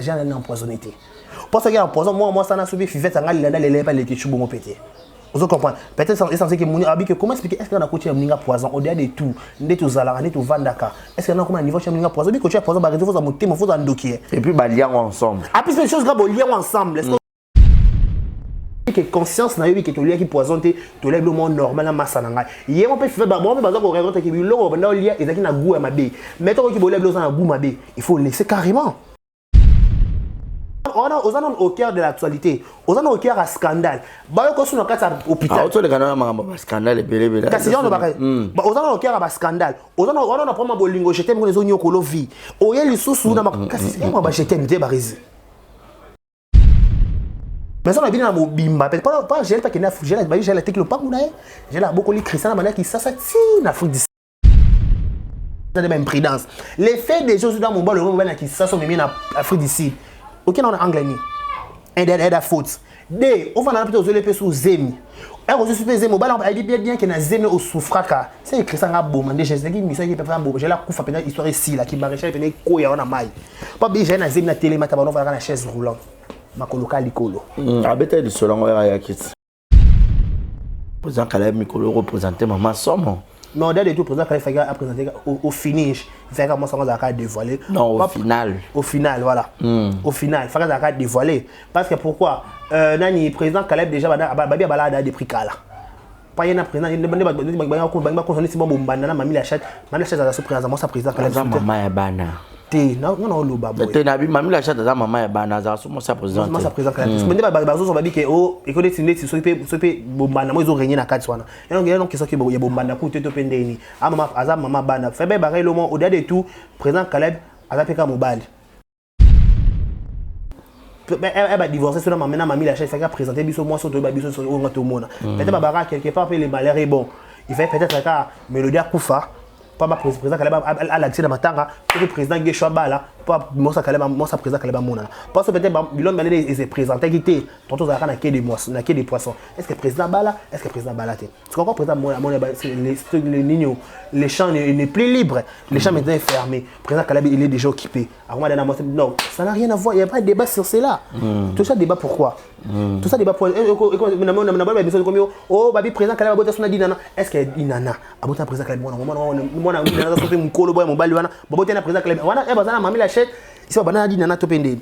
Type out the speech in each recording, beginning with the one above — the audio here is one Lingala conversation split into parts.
J'ai un empoisonné. Pour ça qu'il y a un poison, moi, ça n'a pas subi, ça n'a pas les tissus bon pété. Vous comprenez? Peut-être c'est que mon abi que comment expliquer est-ce qu'on a coaché un poison au-delà de tout, de tout zala, de tout vandaka. Est-ce qu'on a comment niveau chez un poison? Bi coaché poison, bah il faut ça monter, il faut ça ndokier. Et puis bah lier ensemble. Ah puis c'est des choses grave lier ensemble. Que conscience na yobi que to lier qui poison te to lier le monde normal na massa na ngai. Hier on peut faire bah moi on peut pas ko raconter que biloko banda lier ezaki na goût ya mabe. Mais to ki bolé bloza na goût mabe, il faut laisser carrément. On a au cœur de l'actualité, on a au cœur à scandale. Bah on sur notre hôpital. Ah, tu les canaux ma scandale belé belé. Kasi on ba bah on a au cœur à scandale. On a prendre bolingo jeter mon les oignons kolo vie. Oye li susu na kasi moi ba jeter m'te barizi. Mais ça on a bien na bimba, pas j'ai pas que na j'ai la techno pas kuna. J'ai la beaucoup li Christian na qui ça ti na Afrique du de même prudence. Les faits des choses dans mon bol le moment qui ça sont mis en Afrique du Sud. Ok, on a anglais ni. Et des fautes. Des, on va dans plutôt les sous zemi. Et on se suppose zemi. Bah on dit bien que na zemi au souffraka. C'est écrit ça na bombe. Des gens qui mission qui peut faire bombe. J'ai la coupe pendant histoire ici là qui maréchal pendant koya on a maille. Pas bien j'ai na zemi na télé mata on va dans la chaise roulante. Ma coloca likolo. Abeta du selon ya kit. Président Caleb Mikolo représenté maman somme. Mais on a des tout président Caleb Faga a présenté au finish. Faga moi ça va dévoiler. Non, au final. Au final, voilà. Au final, Faga a dévoilé. Parce que pourquoi Nani président Caleb déjà babi balade des prix kala. Pas y en a président, il ne pas si bon bandana mami la chatte à la président moi ça président Caleb. Maman est bana. Non le babo. Te nabi mami la chatte à maman est bana ça moi ça président. Moi ça président Caleb. Mais pas bazo so babi que oh et que des signes so pe bombana moi ils ont régné na quatre wana. Et donc qui ça qui ya bombana ku te pendeni. Ah maman azam maman bana. Fait ben barré le monde au-delà de tout président Caleb azapeka mobile. Elle va divorcer sur la maman la chef fait présenter biso moi sur biso sur au tout monde. Peut-être babara quelque part les malheurs est bon. Il fait peut-être ka Mélodie Koufa pas ma président Caleb à l'accès de matanga que président Geshwa Bala pas moi ça président Caleb mona parce que peut-être bilon balé il s'est présenté qui était tantôt ça na quai des moissons na quai des poissons est-ce que président Bala tu comprends président mon les lignes les champs n'est plus libre les champs maintenant fermés président Caleb il est déjà occupé avant non ça n'a rien à voir il y a pas de débat sur cela tout ça débat pourquoi tout ça débat pour oh babi président Caleb abota sona dinana est-ce que dinana abota président Caleb mona dinana ça fait mon colo boy mon bali wana babota na président Caleb wana e bazana mami la chette ici banana dinana topende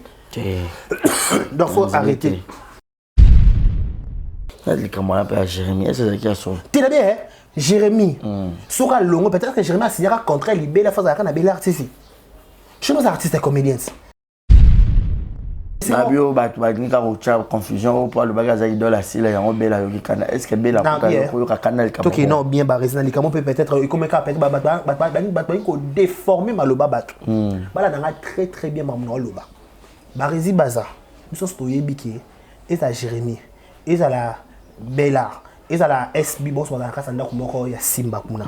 donc faut arrêter elle comment appelle Jérémie c'est qui a son tu es bien Jérémie sera longo peut-être que Jérémie signera contrat libé la phase à bel artiste chez nos artistes et comédiens. Babio batnika ko confusion pour le bagage idole assis là en bela yoki kana est-ce que bela ko ka canal ka OK non bien barisna li comment peut-être comme ka peut-être ba ko déformer maloba bat bala danga très très bien mamuno loba barisi baza biso stoyebiki et à Jérémie et à la Bella et à la SB boss wala ka sanda ko moko ya Simba kuna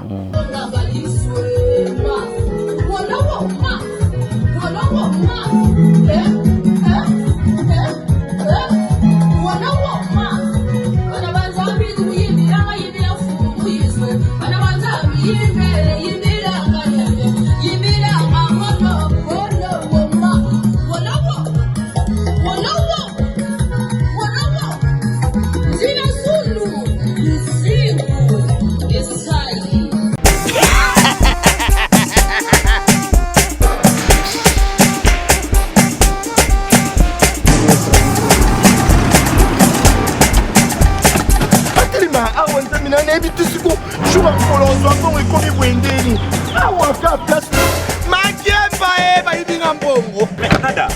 Nada,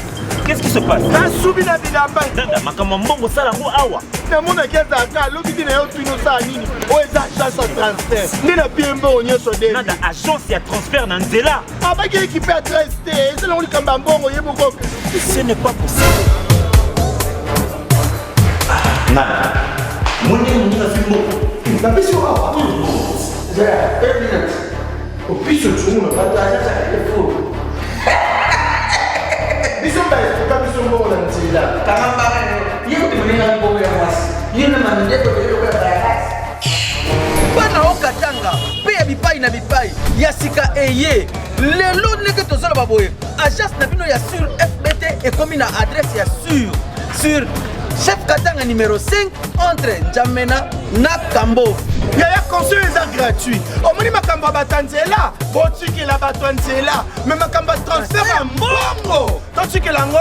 qu'est-ce qui se passe? Nada, agence et transfert Nanzela. Ce n'est pas possible. Nada. Ils sont pas, c'est pas qu'ils sont bons dans le bana okatanga mpe ya bipai na bipai ya sika eye lelo ndenge tozoloba boye agence na bino ya sur fbt ekomi na adresse ya sur chef katanga numéro 5 entre Njamena na Kambo. Yaya conseil eza gratuit. Omoni makambo ya bato nzela botikela bato ya nzela me makambo ya transfert ya mbongo totikela yango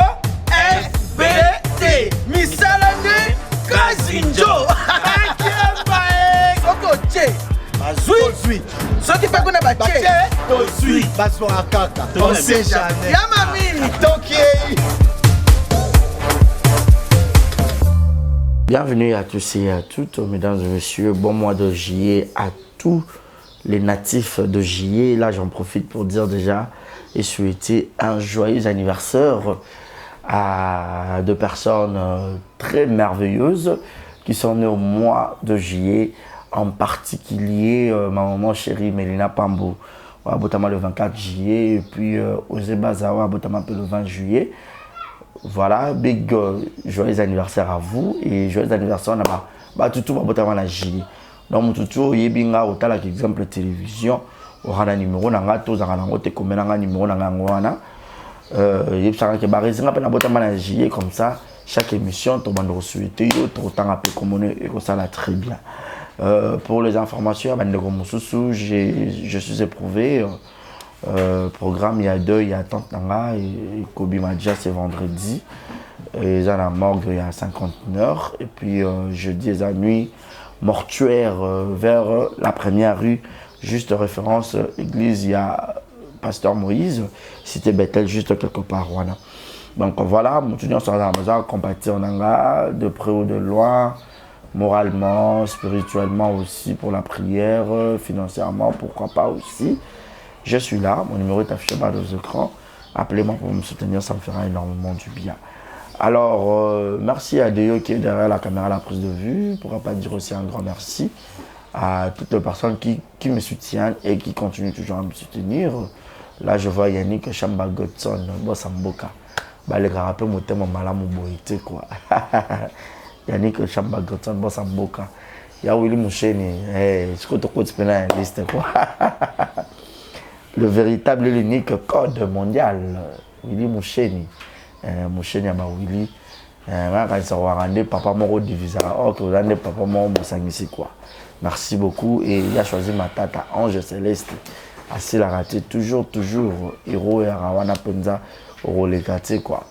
FBT misala nde kazinjo akeba soki otie bazwi soki mpe kuna batie tozwi bazwaka kaka on sait jamais ya mamini tokei. Bienvenue à tous et à toutes, mesdames et messieurs. Bon mois de juillet à tous les natifs de juillet. Là, j'en profite pour dire déjà et souhaiter un joyeux anniversaire à deux personnes très merveilleuses qui sont nées au mois de juillet. En particulier, ma maman chérie Mélina Pambo, à Botama le 24 juillet, et puis Osé Bazawa à Botama le 20 juillet. Voilà, big joyeux anniversaire à vous et joyeux anniversaire à tout Botama la juillet. Donc, mon toutou, yebinga au tal exemple télévision, au rana numéro nanga tous en angote comme nanga numéro nanga ngwana. Yebsanga ke barizinga pe na Botama la juillet comme ça, chaque émission to bande souhaiter yo trop temps après comme et ça là très bien. Pour les informations, je suis éprouvé. Programme, il y a deux, il y a Tantanga et Kobi Madja, c'est vendredi. Et à la morgue, il y a 51 et puis jeudi, et la nuit, mortuaire vers la première rue, juste référence église, il y a Pasteur Moïse, cité Bethel, juste quelque part. Voilà. Donc voilà, mon étudiant sur la maison, compatir en anga, de près ou de loin. Moralement, spirituellement aussi pour la prière, financièrement, pourquoi pas aussi. Je suis là, mon numéro est affiché bas aux écrans. Appelez-moi pour me soutenir, ça me fera énormément du bien. Alors, merci à Deyo qui est derrière la caméra, la prise de vue. Pourquoi pas dire aussi un grand merci à toutes les personnes qui me soutiennent et qui continuent toujours à me soutenir. Là, je vois Yannick Chamba Godson, Bossamboka. Les gars, rappelez mon thème, Malamou Boïté, quoi. Yannick Chamba Godson, Bossamboka. Ya Willy Moucheni, je crois que tu peux la liste, quoi. Le véritable et l'unique code mondial, Willy Moucheni. Moucheni Aba Willy. Quand il sera rendu, papa moro divisera. Oh, que vous avez papa moro ici, quoi. Merci beaucoup. Et il a choisi ma tata, Ange Céleste. Assez la raté, toujours, héros et Arawana Penza, au Legate, quoi.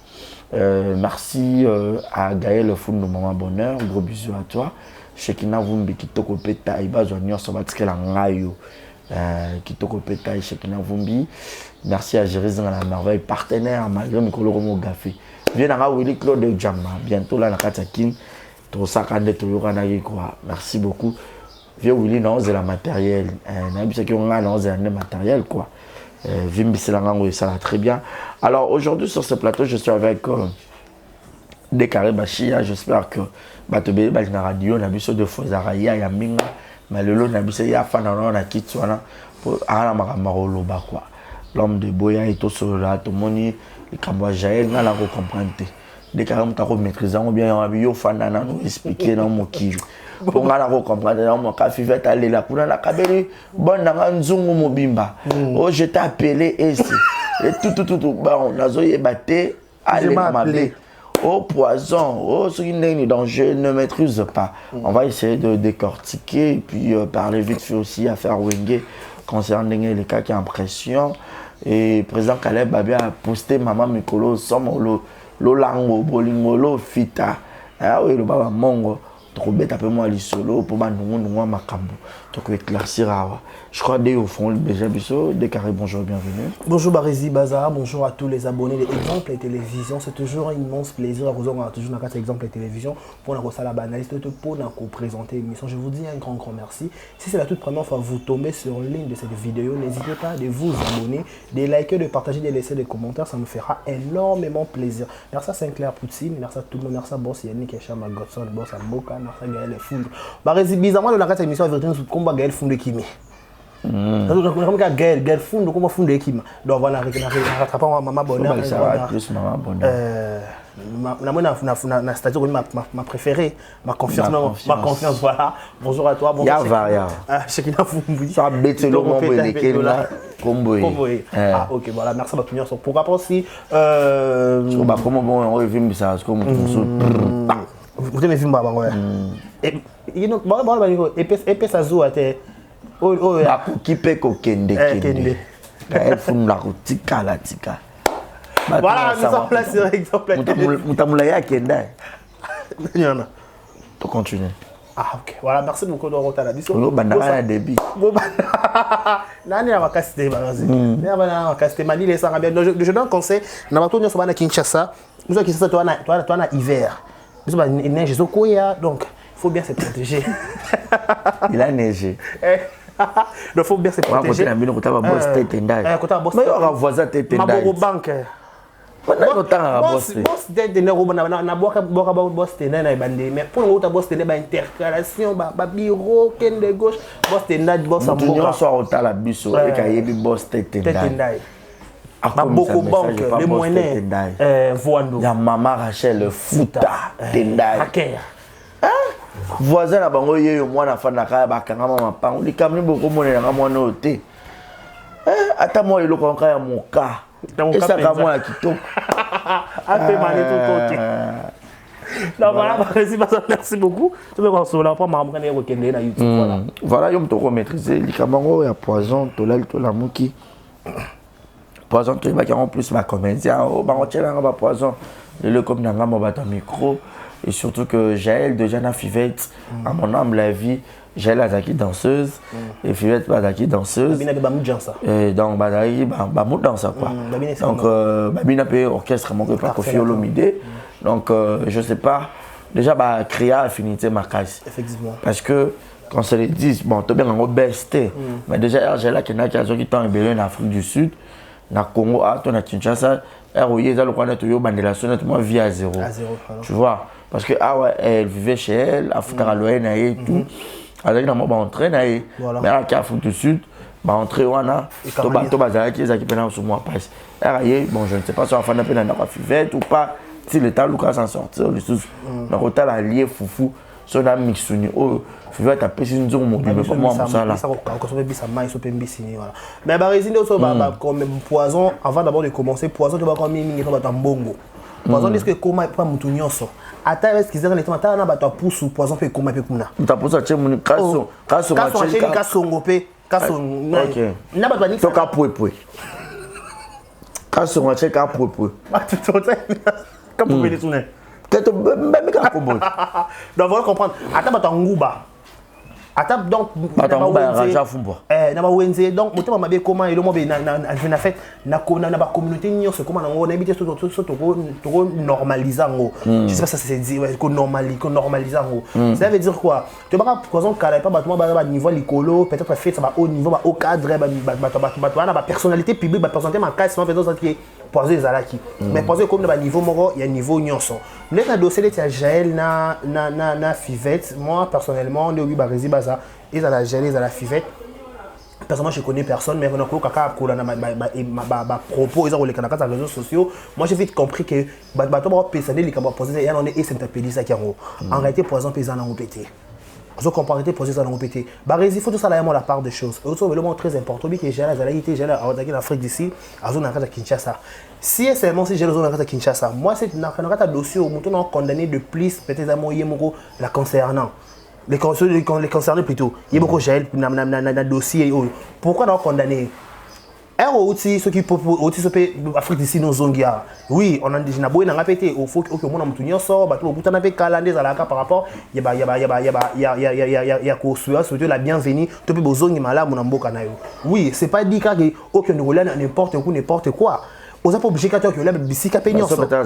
Merci à Gaël Foundou Maman Bonheur, gros bisous à toi. Shekina Vumbi Kitoko Peta, Iba Joanyor Sobatskela Ngayo, Kitoko Peta et Shekina Vumbi. Merci à Jérémy dans la merveille, partenaire, malgré Mikolo Romo Gafé. Viens à Willy Claude Djamma, bientôt là, la Katakin, tout ça, quand quoi. Merci beaucoup. Viens Willy, non, c'est la matériel. N'abusez que on a, non, c'est le matériel, quoi. Vimbi, c'est la langue, ça va très bien. Alors aujourd'hui, sur ce plateau, je suis avec Décaré Bachia. J'espère que Batobé Balina Radio, Nabiso de Fozaraya, Yaminga, Malolo, Nabiso Yafanana, Nakitswana, pour Aramarolo, quoi. L'homme de Boya et tout cela, tout le monde, les Kambois Jaël, n'a la comprendre. Décaré, on maîtriser, on bien, on a vu, Fanana, nous expliquer dans mon kilo. Pour nga nako comprendre mon café va aller là pour la kabeli bon na nzungu mobimba oh je t'ai appelé et tout bon nazo yebaté aller m'appeler au poison oh ce qui n'est donc je ne maîtrise pas. On va essayer de décortiquer et puis parler vite fait aussi à faire Wenge concernant les cas qui ont pression et président Caleb a bien posté maman Mikolo somo lo lango bolingolo fita ah oui le baba mongo trop bête après moi les solo pour ma nous makambo donc éclaircir je crois dès au fond déjà biso Décaré bonjour bienvenue. Bonjour Barési Baza, bonjour à tous les abonnés de Exemple et Télévision. C'est toujours un immense plaisir à vous avoir toujours dans la carte Exemple et Télévision pour la salle analyste pour nous présenter l'émission. Je vous dis un grand merci. Si c'est la toute première fois que vous tombez sur l'une de cette vidéo, n'hésitez pas de vous abonner, de liker, de partager, de laisser des commentaires, ça me fera énormément plaisir. Merci à Saint-Clair Poutine, merci à tout le monde, merci à Boss Yannick Echama Godson, Boss Amboka, merci à Gaël Foundou. Barési bizarrement dans la carte émission avec nous combat Gaël Foundou Kimi. Gaël Foundou comment Foundou Kimi. Donc voilà, rattrapant Maman Bonheur. Ça va plus Maman Bonheur. na statut ma préférée, ma confiance, voilà. Bonjour à toi, bonjour. Varia. Chekina Fumbi. Ça bête le moment où les Kenya Comboé. Ah ok, voilà, merci à toi. Pourquoi pas aussi comment on revient ça comme vous avez vu ma bango. Et bon épée ça joue à te qui peut kokende kende. Elle faut la tika la tika. Voilà, nous sommes là sur exemple. Mutamulaya kenda. Il y en a. Tu continues. Ah ok, voilà, merci beaucoup de retard là. Nous bandana débit. Nani a casté balazi. Nani a casté mani les ça bien. Je donne conseil, na bato nyoso bana Kinshasa. Nous sommes Kinshasa toi na hiver. Nous sommes neige zo koya donc il faut bien se protéger. Il a neigé. Il faut bien se protéger. On va côté boss tête ndai. Mais on va voisin tête ndai. Maboko banque. Boss tête ndai robo na boka boss tête ndai na bande mais pour l'autre boss tête ndai ba intercalation ba bureau kende gauche boss tête ndai boss en boka. Nous sommes au tala biso et kayebi boss tête ndai. Maboko banque les moyens voando. Ya maman Rachel Futa tendai. Hacker. Voisin na bango yeyo mwana fana kaya bakanga mama pango likamni boko monela nga mwana ote. Ata mo eloko kaya moka. Esa ka mwana kitoko. Ape mane tout côté. Donc voilà, merci beaucoup. Tu peux consoler après maman quand il kende na YouTube voilà. Voilà, yo mtoko maîtriser likamango ya poison tolal tolamuki. Poison tu vas en plus ma comédien oh bah on tient là poison le comme dans mon bâton micro et surtout que Jaël de Jana Fivette à mon âme la vie Jaël Azaki danseuse et Fivette Bazaki danseuse et donc Bazaki Bamout dans ça quoi donc Babina paye orchestre mon pas Kofi Olomide donc je sais pas déjà bah créer affinité ma casse effectivement parce que quand se les dit bon tu bien en besté mais déjà Jaël qui n'a qui temps en Afrique du Sud na Congo à ton Kinshasa ROI ça le quoi to yo bandela sonnet moi vie à zéro tu vois parce que ah ouais elle vivait chez elle à Futara Loena et tout avec na moi ba entrer na mais à Afrique du Sud ba entrer wana to bazala qui ezaki pena sur moi passe ROI bon je ne sais pas si on va faire pena na Fivette ou pas si l'état Lucas s'en sortir le sous na hotel allié foufou son ami Mixuni oh Fivette a pesé une zone mobile mais pas moi ça là mais bah résine aussi comme poison avant d'abord de commencer poison tu vas comme mingi to bata mbongo poison est-ce que comment pas mutu nyonso ata est-ce qu'ils ont les tomates na bata pousse poison pe comment pe kuna ta pousse a chemu kaso ngopé kaso na bata ni to ka poué kaso ngache ka poué tu sais ka poué les tourner peut-être même ka combo donc voilà comprendre ata bata nguba ata donc na ba wenze donc motema mabe comment et le mo be na fait na ba communauté nyonso comment on a habité to normaliser ngo je sais pas ça c'est dit ko normaliser ngo ça veut dire quoi tu pas par exemple quand pas battement ba niveau likolo peut-être fait ça ba haut niveau ba au cadre ba na ba personnalité publique ba personnalité ma casse non faisant ça qui poser les alaki mais poser comme na niveau moro il y a niveau nyonso les na dossier de Jaël na Fivette moi personnellement de oui ba rési baza ils à la Jaël ils à la Fivette personnellement je connais personne mais on a kaka ko na ba propos ils ont les canaux réseaux sociaux moi j'ai vite compris que ba to ba personne les capable poser il y a on est s'interpeller ça qui en réalité poison paysan en répété so comparé poser ça en répété ba rési faut tout ça là la part des choses autre élément très important que Jaël a été Jaël en Afrique d'ici à zone à Kinshasa si seulement si j'ai zone à Kinshasa moi c'est na dossier au mouton condamné de plus peut-être à moyen moko la concernant les concernés plutôt il y a beaucoup Jaël na dossier pourquoi non condamné aussi ceux qui aussi Afrique d'ici nos zongia oui on a déjà boy na ngapete au faut que mon mutu nyonso ba to butana pe kalande za la ka par rapport ya ko souhaiter la bienvenue to pe bozongi malamu na mboka na yo oui c'est pas dit que aucun Congolais n'importe quoi aux pas obligé que tu la bisika pe nyonso peut-être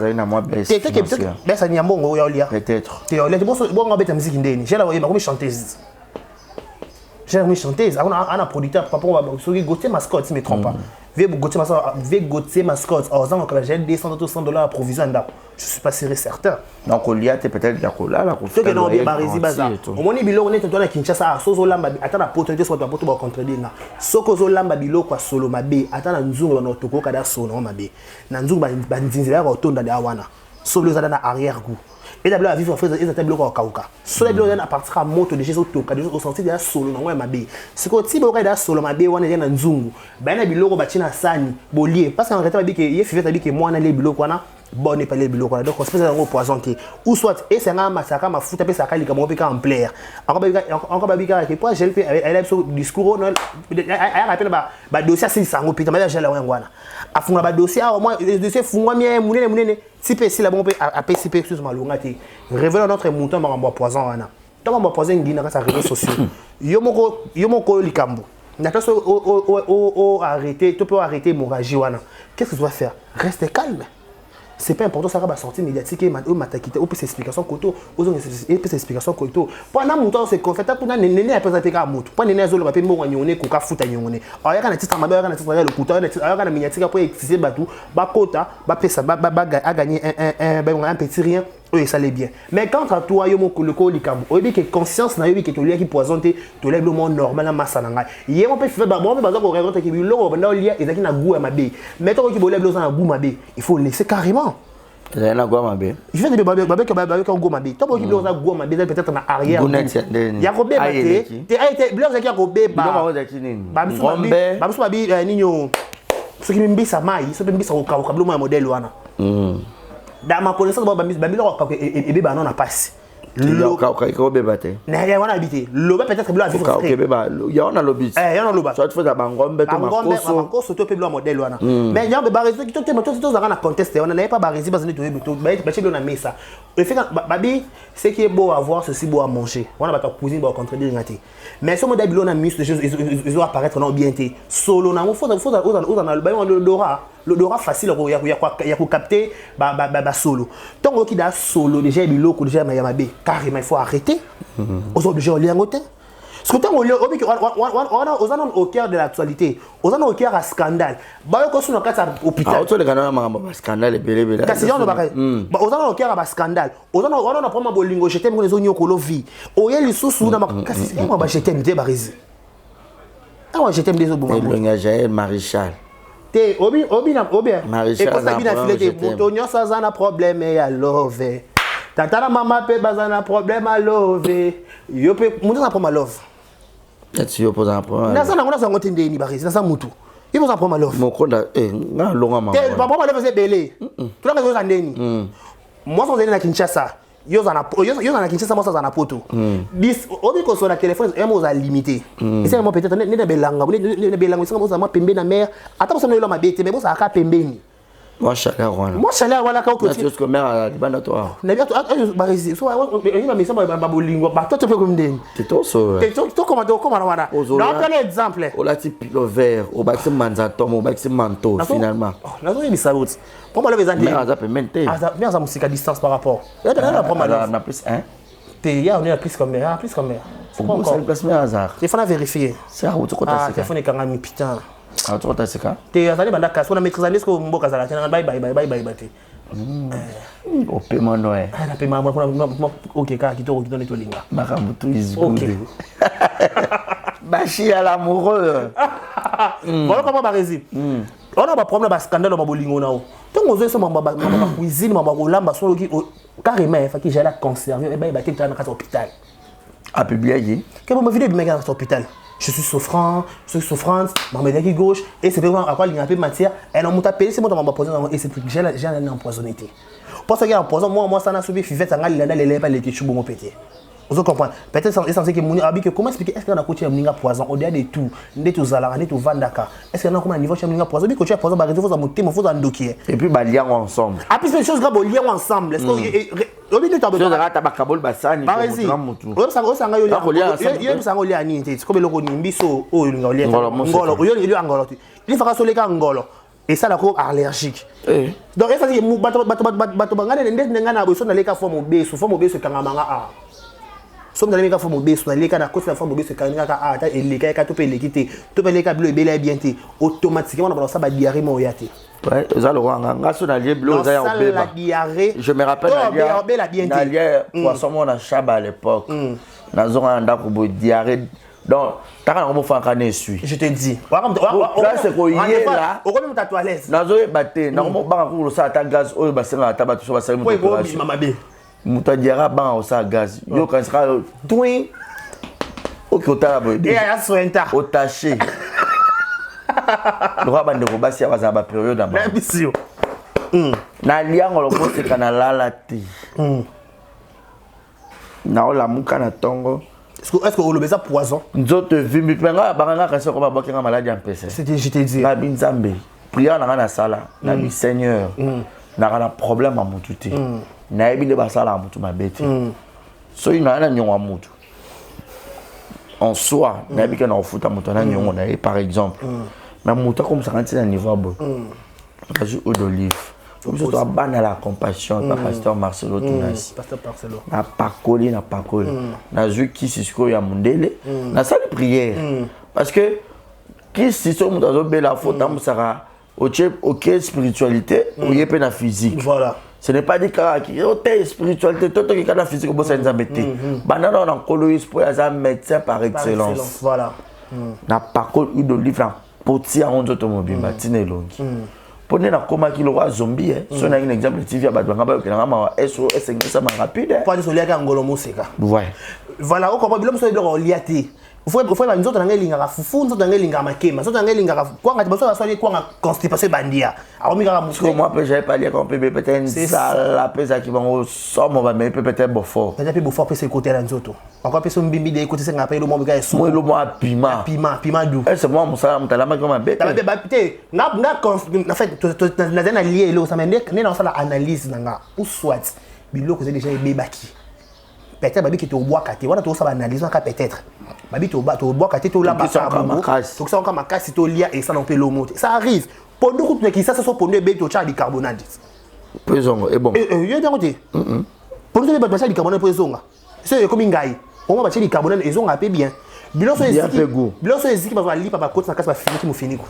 ça ni mbongo ya olia peut-être tu olia bon ngabeta musique ndeni j'ai la voyé ma comme chanteuse j'ai une chanteuse on a producteur papa on va sur Gauthier Mascotte si me trompe pas Gauthier Mascotte aux gens que j'ai $200 à provision je suis pas certain donc on y a peut-être la cola la ce que non bien barisi bazar au moni bilo on est dans Kinshasa sozo lamba atana opportunité soit pour ba contredire na soko zo lamba bilo kwa solo mabe atana nzungu na otoko kada solo mabe na nzungu ba nzinzira ko tonda da wana solo za na arrière goût et d'abord la vivre en fait et ça tableau kauka solo bilo à partir à moto déjà au toka déjà au senti déjà solo na ngwa mabe c'est que ti boka da solo mabe wana na nzungu ba na biloko ba tina sani bolie parce qu'en réalité babi que ye fivet babi que moi na les biloko wana bon n'est pas les biloko donc on se fait un poisonté ou soit et c'est un massacre ma fout taper ça kalika mo pe en plaire encore babi ka que quoi j'ai elle a ce discours non elle rappelle ba dossier c'est ça ngo pita ma j'ai la ngwana afunga ba dossier moi dossier fungwa mie munene si pe si la bon pe APCP sur ma longate révélant notre mouton ma poison wana tant ma poison ngina ka sa réseaux sociaux yo moko likambo n'attends au arrêter tu peux arrêter hémorragie wana qu'est-ce que tu dois faire reste calme. C'est pas important ça va sortir médiatique et matakita ou peut explication koto aux peut explication koto pendant mon temps c'est confortable pour néné à présenter ka moto pendant néné azolo pe mo nyone ko ka futa nyone aya kana titre mabe kana titre le koto aya kana médiatique pour expliquer batou ba kota ba pesa ba a gagner un petit rien oui ça l'est bien mais quand à toi yo mo le ko likambo obi que conscience na yo bi que to lia qui poisonté to lève le monde normal na massa na ngai hier on peut faire ba bon ba ko raconter que biloko banda lia ezaki na goût mabe mais to ki bo lève le na goût mabe il faut laisser carrément. Il y a un goût mabe. Je vais te dire babé goût mabe. Toi qui blouse goût mabe peut-être na arrière. Il y a robé baté. Tu as été blouse qui a robé ba. Ba so babi ninyo. Ce qui mbisa mai, ce mbisa au kablo mo modèle wana. Dans ma connaissance babi lo ka et beba non na passe. Le ka beba te. Na ya wana habité. Le ba peut-être blouse vivre frais. Beba, il y a on a lobby. Il y a on a lobby. Soit tu fais da bangombe to makoso to pe blouse modèle wana. Mais il y a ba réseau qui to za na contester, on n'a pas ba réseau parce que to ba chez na mesa. Le fait babi ce qui est beau à voir ceci beau à manger. On a ba ta cuisine ba contredire ngati. Mais ce modèle bilo na mus de choses ils vont apparaître non bien té. Solo na faut dans le Dora facile il y a capter ba solo. Tant qui da solo déjà biloko déjà mayamabe carrément il faut arrêter. Aux obligés on lien côté. Ce que on est au cœur de l'actualité. On est au cœur à scandale. Ba ko suna kata hôpital. Ah, to le kana ma scandale belé. Kasi on ba ba on est au cœur à scandale. On a prendre bolingo jeter mo les onyo kolo vie. Oye lisusu na kasi moi ba jeter m'te barizi. Ah moi jeter m'te zo bon. Le ngage Maréchal. Te obi Maréchal. Et quand ça vient filer des moutons ça za na problème ya love. Tata na mama pe bazana problème à love. Yo pe mutu na problème à love. Tu poses un problème. Na ça na ngona ça ngotende ni barizi na ça mutu. Il pose un problème à love. Mon konda nga longa mama. Te ba problème c'est belé. Tu la ngona ndeni. Moi son na Kinshasa. Yo na Kinshasa moi ça na poto. Bis obi ko so na téléphone emo za limité. Et c'est moi peut-être ne belanga, ne belanga ça moi pembe na mer. Ata so na yo ma bete mais bon ça ka pembe ni. Moi chaleur voilà quand tu es comme mère banda toi. Na bien barizi so il m'a mis ça ba bolingo ba toi tu fais comme ndeni. C'est tout ça. Tu comment voilà. Donc un exemple. O la type le vert, au baxi manzato, au baxi manteau finalement. Na zo ni sabot. Pour moi le bezandi. Mais ça peut menter. Bien ça musique à distance par rapport. Là on a plus 1. Hier on est à plus comme mer, Faut pas ça place mais hasard. Il faut la vérifier. C'est à où tu comptes ça. Téléphone est quand même putain. Ah tu comptes ça quoi? T'es allé banda casse on a maîtrisé ce que mboka za la bye bye. Au paiement ouais. Ah na paiement OK ka kitoko kitone to linga. Makabutu is good. Bachi à l'amoureux. Voilà comment barizi. On a pas problème ba scandale ba bolingo nao. Tant on zo so mamba cuisine mamba kolamba so ki carrément il faut que j'aille la conserver et ba tete na hôpital. À publier. Que ma vidéo bi mega à hôpital. Je suis souffrante, ma médaille gauche, et c'est vraiment à quoi il y a un peu de matière. Et on m'a appelé, c'est moi qui m'a posé et c'est j'ai un empoisonné. Parce qu'il y a un empoison, moi ça n'a subi, fait ça, il a les lèvres, les tissus, bon pété. Vous comprenez? Peut-être c'est que mon ami, comment expliquer est-ce qu'on a coaché un poison au-delà de tout, de tout Zala, de tout Vandaka? Est-ce qu'on a comme un niveau chez un poison? Coaché un poison, bah, il faut monter, il faut un dossier. Et puis, bah, lien ensemble. Ah, puis, c'est des choses graves, lien ensemble. Est-ce que au lieu de t'abonner à Tabakabol Bassani, par exemple, il faut que ngolo et ça la cour allergique. Donc ça c'est bato bangana ndenge ngana bo so na leka forme obeso kangamanga a. So na leka forme obeso na leka na côté la forme obeso kangamanga a ta eleka ka to pe lekite to pe leka bleu ebele bien te automatiquement on va ça ba diarrhée mo yate. Ouais, ça le roi ngaso na lié bleu za ya obeba. Je me rappelle na lié poisson mon na chaba à l'époque. Na zona ndako bo diarrhée Donc, t'as un faire un essuie. Je te dis. Là, c'est quoi hier là? On remet ta toilette. Nazo e batté, na mo ba ko sa ta gaz o ba senga ta ba to ba sa mo opération. Mama bé. Muta diara ba o sa gaz. Yo kan sera twin. O ki otala bo. Et ya soenta. O taché. Le roi bande ko ba si ba période na ba. Bisio. Na liango lo ko se kana lala ti. Na o la muka na tongo. Est-ce que vous le poison? Nzoto vimbi penga banga ka se ko ba bokenga maladie en PC. C'était je te dis. Na binzambe. Prière na sala. Na bi Seigneur. Na problème à mutu te. Na ebi de basala mutu mabete. So ina na nyonga mutu. En soi, na ebi ka na ofuta mutu na nyonga na par exemple. Mais mutu comme ça quand c'est à niveau bon. Kazu eau d'olive. Comme ça doit banner la compassion par pasteur Marcelo Tunasi. Pasteur Marcelo. Na pakoli. Na zu ki sisiko ya mundele. Na salle prière. Parce que qui si so mutu zo bela faute musara OK spiritualité ou yé na physique. Voilà. Ce n'est pas dit que spiritualité, tout ce qui est physique, c'est un métier. Banana on coloïs pour un médecin par excellence. Voilà. Na parole huile d'olive na poti à onze automobile matine longi. Pour ne na koma ki lo wa zombie so na un exemple TV ba ba ba na ma SOS ça ma rapide. Pour aller ka ngolo musika. Ouais. Voilà, on comprend biloko so biloko liati. Faut ba nzoto na ngelinga ka fufu nzoto na ngelinga makema nzoto na ngelinga ka kwa ngati baso basali kwa constipation bandia akomi kaka musko moi peut j'avais pas dire qu'on peut peut-être ça la pesa qui vont somme va mais peut-être beaufort peut-être beaufort peut se côté la nzoto encore peut so mbimbi de côté senga pe lo mo bika eso moi lo mo piment dou c'est moi musala mutalama comme bête ta ba pité na en fait na lié lo ça mais né na sala analyse nanga ou soit biloko c'est déjà bebaki peut-être babi qui te bois kate wana to ça analyse wana peut-être babi to bois kate to la ba ça donc ça encore makasi to lia et ça non peut l'homo ça arrive pendant que tu ça so pendant be to cha bicarbonate pesongo et bon yo dans côté pendant que ba cha bicarbonate pesonga c'est comme ngai on va ba cha bicarbonate ezonga pe bien biloso eziki ba lipa ba côté na kasi ba fini ki mo fini ko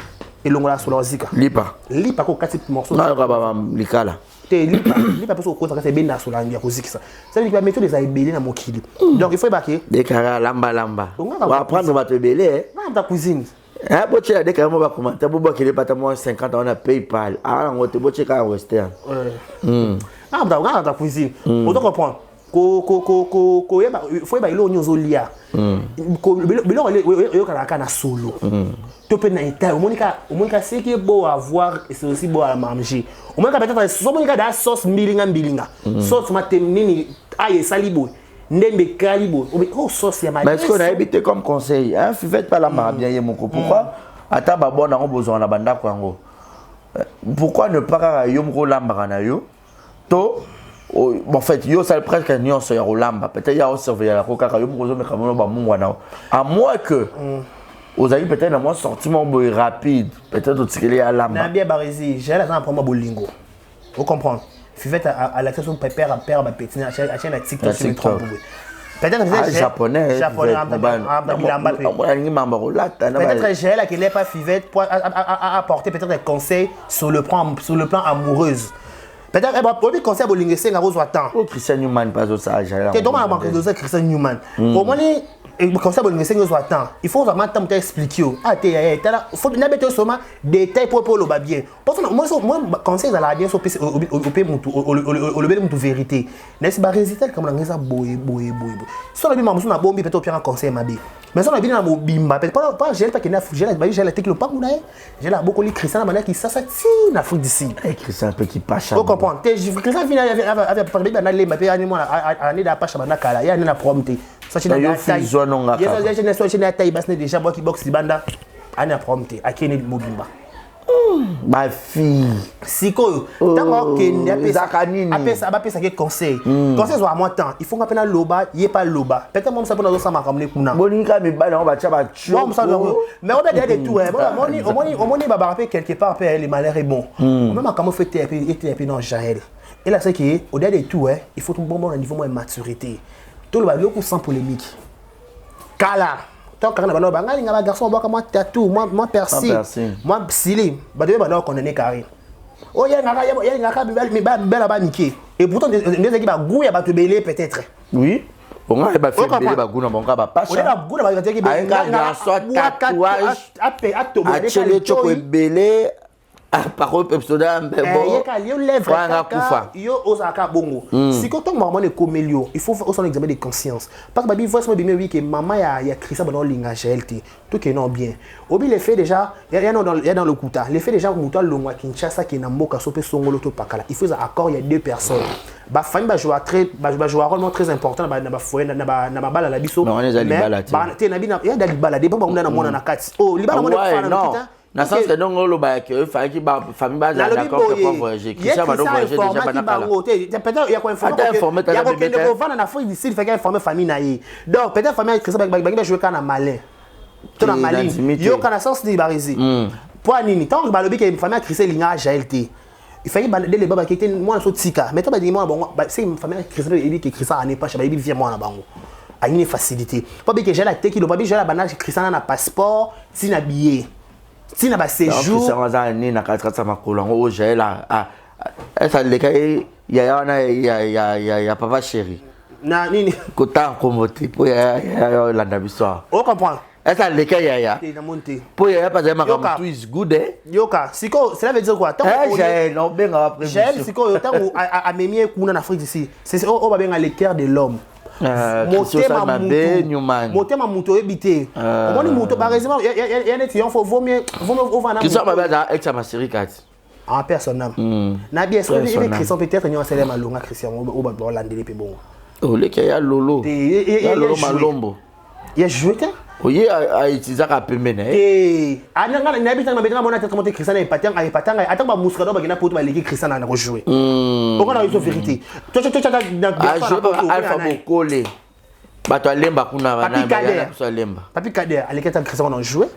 elongola sur zika lipa ko kati morceau na ba likala te lipa peso ko taka benda sur la ngia ko zikisa ça veut dire que méthode za ebele na mokili donc il faut baquer dekara lamba on va prendre votre belé na ta cuisine ah bo tshela dekara mo ba commenter bo bakele pata mo 50 on a PayPal ah ngote bo tsheka western ah ta cuisine on doit comprendre ko yeba faut ba ilo nyozo lia ko bilo yo kana na solo to pe na ita omonika c'est qui est beau à voir et c'est aussi beau à manger omonika peut-être so monika da sauce mbilinga sauce matemnini aye salibo ndembe kalibo oh sauce ya ma mais est-ce qu'on a évité comme conseil hein faites pas la mar bien yemoko pourquoi ata ba bona ngo besoin na banda ko ngo pourquoi ne pas yo mko lamba na yo to en fait yo ça presque nion so ya rolamba peut-être ya surveiller la coca yo mko me kamano ba mungwa na à moins que aux amis peut-être un moins sortiment rapide peut-être au tirer à lamba na bien barezi j'ai la pour moi bolingo vous comprenez fivette à l'action pépère à père ba petit à chaîne TikTok sur le trompe peut-être japonais peut-être j'ai là qui n'est pas fivette pour apporter peut-être des conseils sur le plan amoureuse. Peut-être pour des conseils bolingo c'est ngaro zoatan Christian Newman pas au ça j'ai là que donc on va Christian Newman au moins comme ça bolingo c'est ngaro zoatan il faut vraiment temps t'expliquer ah t'es là faut na bête seulement détail pour le bien parce que moi conseil dans la bien so au bel mutu vérité n'est-ce pas résultat comme on ngeza boye so la bien mamusu na bombi peut-être bien conseil mabe mais ça on a bien na bimba peut-être pas j'ai pas que na j'ai la technique pas kuna j'ai la beaucoup li Christian na qui ça ti na Afrique d'ici Christian peut qui pas vous comprenez Christian vient avec parler na le mabe animal année da pas chabana kala ya na prompter ça c'est na taille je n'ai taille basse déjà box box libanda ana prompter akene mobimba ma fille siko d'abord que apesa que conseil soit à moi temps il faut qu'on loba y pas loba peut-être moi ça peut nous ça m'a ramené kuna bonika mi bana on va tcha ba tcho mais on a des tout on moni ba rappeler quelque part les malheurs est bon même quand on fait et non Jaël et là c'est que au delà de tout il faut un bon niveau de maturité tout le balio sans polémique kala tant que na banga nga garçon ba moi tatou moi persil moi psili ba de ba condamné carré oh ya nga bibel mi ba bela ba niqué et pourtant des qui ba goût ya ba te belé peut-être oui On a pas fait des bagounas, on a pas On est dans Gouna, avec un garçon tatouage, à Tchelé Choko Belé, à parole pepsodam, yo osaka bongo. Si quand on maman est comme Elio, il faut faire un examen de conscience. Parce que baby voit moi bien oui que maman ya Christa dans lingage LT. Tout qui non bien. Obi les fait déjà, il y a dans le kuta. Les fait déjà muto longwa Kinshasa qui na mboka sope songolo to pakala. Il faut un accord, il y a deux personnes. Ba famille ba jouer un rôle très important na ba foyer na ba bala la biso. Mais on est à libala. Ba te na bina ya libala de bon na mona na kati. Oh libala mona fana na kita. Na sens que donc le bail que fallait que famille base d'accord pour voyager. Qui ça va donc voyager déjà pas peut-être il y a quoi informer. Il y a quelqu'un qui va en Afrique d'ici, il fait informer famille naïe. Donc peut-être famille que ça va jouer quand na malin. Tout na malin. Yo kana sens de barizi. Pour nini tant que ba lobi que famille Christelle linga JLT. Il fallait dès les baba qui était moi so tika. Mais toi ba dis moi bon c'est une famille Christelle il dit que Christelle n'est pas chez ba il vient moi na bango. A une facilité. Pas bien que j'ai la tête qui do pas bien j'ai la banane Christelle na passeport, si na billet. Si na ba séjour ça va ni na 4 ça makolongo au j'ai là ça le cas il y a papa chéri na nini kota komote pour ya la d'abissoir on comprend ça le cas ya na monter pour ya pas de makam tout is good yoka siko cela veut dire quoi tant j'ai non ben après j'ai siko tant a memie kuna na Afrique ici c'est on va bien à l'écart de l'homme motema muto ebité omoni muto par exemple il y a des gens vaut mieux over na qui ça va dans ex ma série 4 en personne na bien sûr les Christian peut-être n'y a celle malonga Christian au ba landeli pe bon oh le ya lolo ya lolo malombo il a joué oye a utiliser ka pemene ananga na bitanga betanga mona tête monter Christian et patanga attends ba muskado ba gina poto ba ligi Christian na rejouer on a la vérité toi alpha bokole bato alemba kuna bana ba lemba papi Kader aleketa Christian on a joué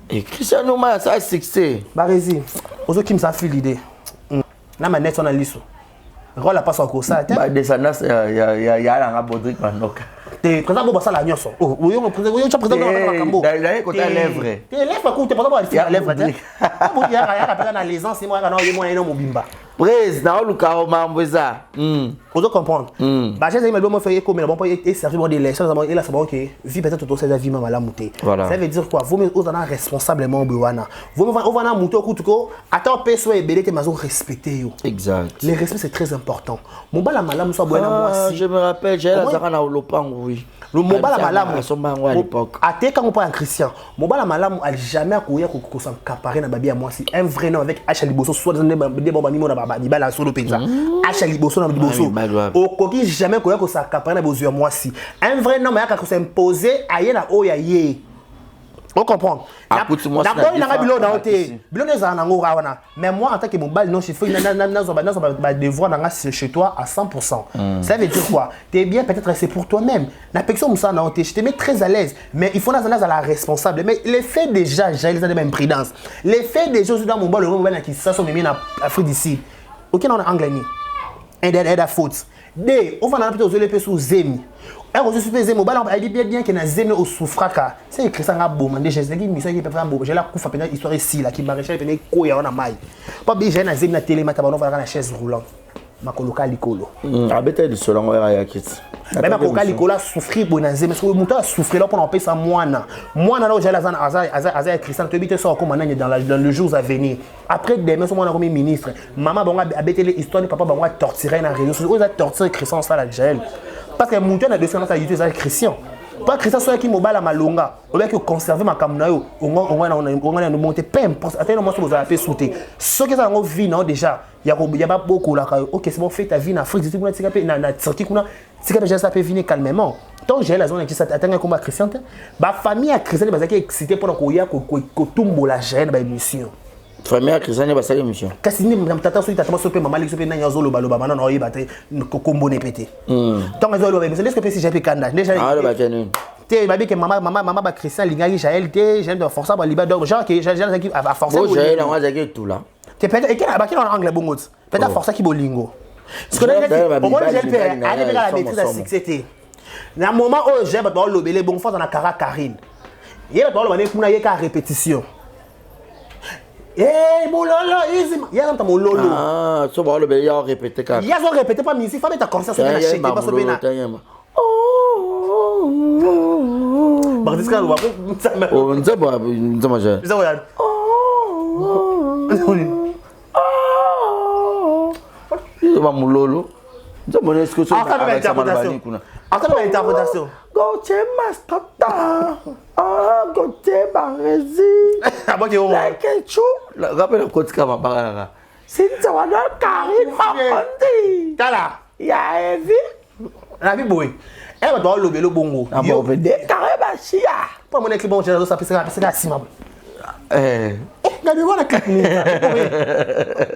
et Christian no ma ça succès barezi ozo kim ça fil idée na manette on a liso rôle la passe encore ça ba descendance ya la ngabodrik manoka te présent bo basala nyonso oh yo président na makambo d'ailleurs côté lèvre te lèvre ko te pas ba faire lèvre te bo ya rappela na les anciens moi na yo moi eno mobimba président luka mamboza on doit comprendre ba j'ai me doit faire comme bon pas et servir des leçons et là c'est bon OK vie peut-être tout ça vie mama la monter ça veut dire quoi vous me aux en responsablement bewana vous me on va na monter kutuko attends peso et belete mazo respecter yo exact le respect c'est très important mon bala malamu so boena moi si je me rappelle j'ai la zara na olopango oui le mobala malamu sombango à l'époque ateka mon pas un Christian mobala malamu a jamais courir ko s'encaparer na babi à moi si un vrai nom avec H Liboso soit des bomba mimo na baba ni bala solo penza H Liboso na Liboso au koki jamais courir ko s'encaparer na bozo moi si un vrai nom ya ko s'imposer aye na oya ye on comprend d'accord il a bilo na hotel bilo les en ngo rawana mais moi en tant que mon bal non je fais na devoir na chez toi à 100%. Ça veut dire quoi tu es bien peut-être c'est pour toi-même la personne ça na hotel je te mets très à l'aise mais il faut na la responsable mais les faits déjà j'ai les même prudence les faits des choses dans mon bal le moment qui ça sont mis en Afrique d'ici OK on a anglais ni et da faute D on va na peut-être les sous zemi on se supposé mobile on dit bien que na zemi au souffraka c'est écrit ça ngaboma déjà c'est qui mission qui peut faire bon j'ai la coufa pendant histoire ici là qui maréchal pendant koya on a mai pas bien na zemi na télé mata on va na chaise roulante makoloka likolo abeta de solongo ya kit même makoloka likolo souffrir bona zemi parce que muto a souffrir là pour en payer ça moana là j'ai la zone aza Christian to bité ça comme dans le jours à venir après demain son comme ministre maman bon abeta l'histoire de papa bon torturer na réseau sociaux on a torturer Christian ça la gel parce que muto na descendance à YouTube ça Christian pas Christian soit qui mobile à malonga on va que conserver ma camna yo on a monter peu importe attends moi vous avez sauter ce que ça on vit non déjà il y a pas beaucoup là OK c'est bon fait ta vie en Afrique tu peux na sorti kuna c'est que déjà ça peut venir calmement donc j'ai la zone qui ça attend comme Christian ba famille à Christian bazaki excité pour ko ya ko tumbo la gêne ba émission famille à Christian ba ça émission kasi ni mtata so itata so pe mama li so pe na nyazo lo baloba mana no yeba te kombo ne pété donc zo lo ba mais est-ce que si j'ai pe kanda déjà le ba tenu te babi que maman ba Christian lingaki Jaël te j'aime de forcer ba liba donc genre que j'ai qui a forcer bon Jaël on va dire tout là te peut-être et ba qui en anglais bongo peut-être forcer qui bolingo ce que on va Jaël pe aller la maîtrise à succès na moment où j'ai ba lobele bon force na kara Karine yeba ba lo ba ne kuna ye ka répétition mololo easy ya ntamo mololo so ba le be ya répéter ka ya zo répéter pas musique fa mettre conscience na chèque pas so bena Bartis quand Oh, on sait pas, je. ça regarde. Il va moulolo. Tu sais, mon excuse. En fait, l'interprétation. Gauthier Mascota. Ah, Gauthier Baresi. Ah bon, tu es Like a chou. Rappelle le côté comme un barara. C'est ça, on a Karine Makondi. T'as là. Ya Evi. La vie boy. Elle va devoir lever le bongo. Ah bon, on fait des carrés bachia. Pas mon équipe, bon, j'ai ça, c'est la cima. Eh. Regardez-moi la clip.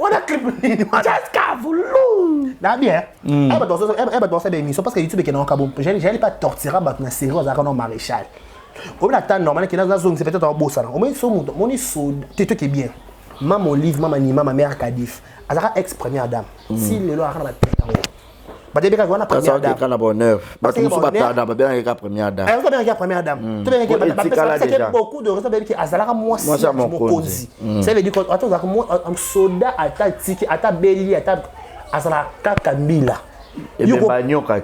On a clip. Jessica Voulou. Là bien. Elle va devoir faire des émissions parce que YouTube est en Kabou. Je n'ai pas torturé ma série aux arcanes maréchal. Au bout de temps normal qui est dans la zone, c'est peut-être un beau salon. Au moins, mon c'est tout qui est bien. Maman Olive, maman Nima, ma mère Kadif. Elle sera ex-première dame. Si le lot a rien à faire. Bah, tu as la première dame. Tu as bonheur. Parce que nous sommes pas première dame. Elle va bien première dame. Tu veux bien que beaucoup de raisons que Azala moi si mon cause. Ça veut dire que attends un soldat à ta tiki à ta belly à ta Azala Kakamila. Et bien bagno kat.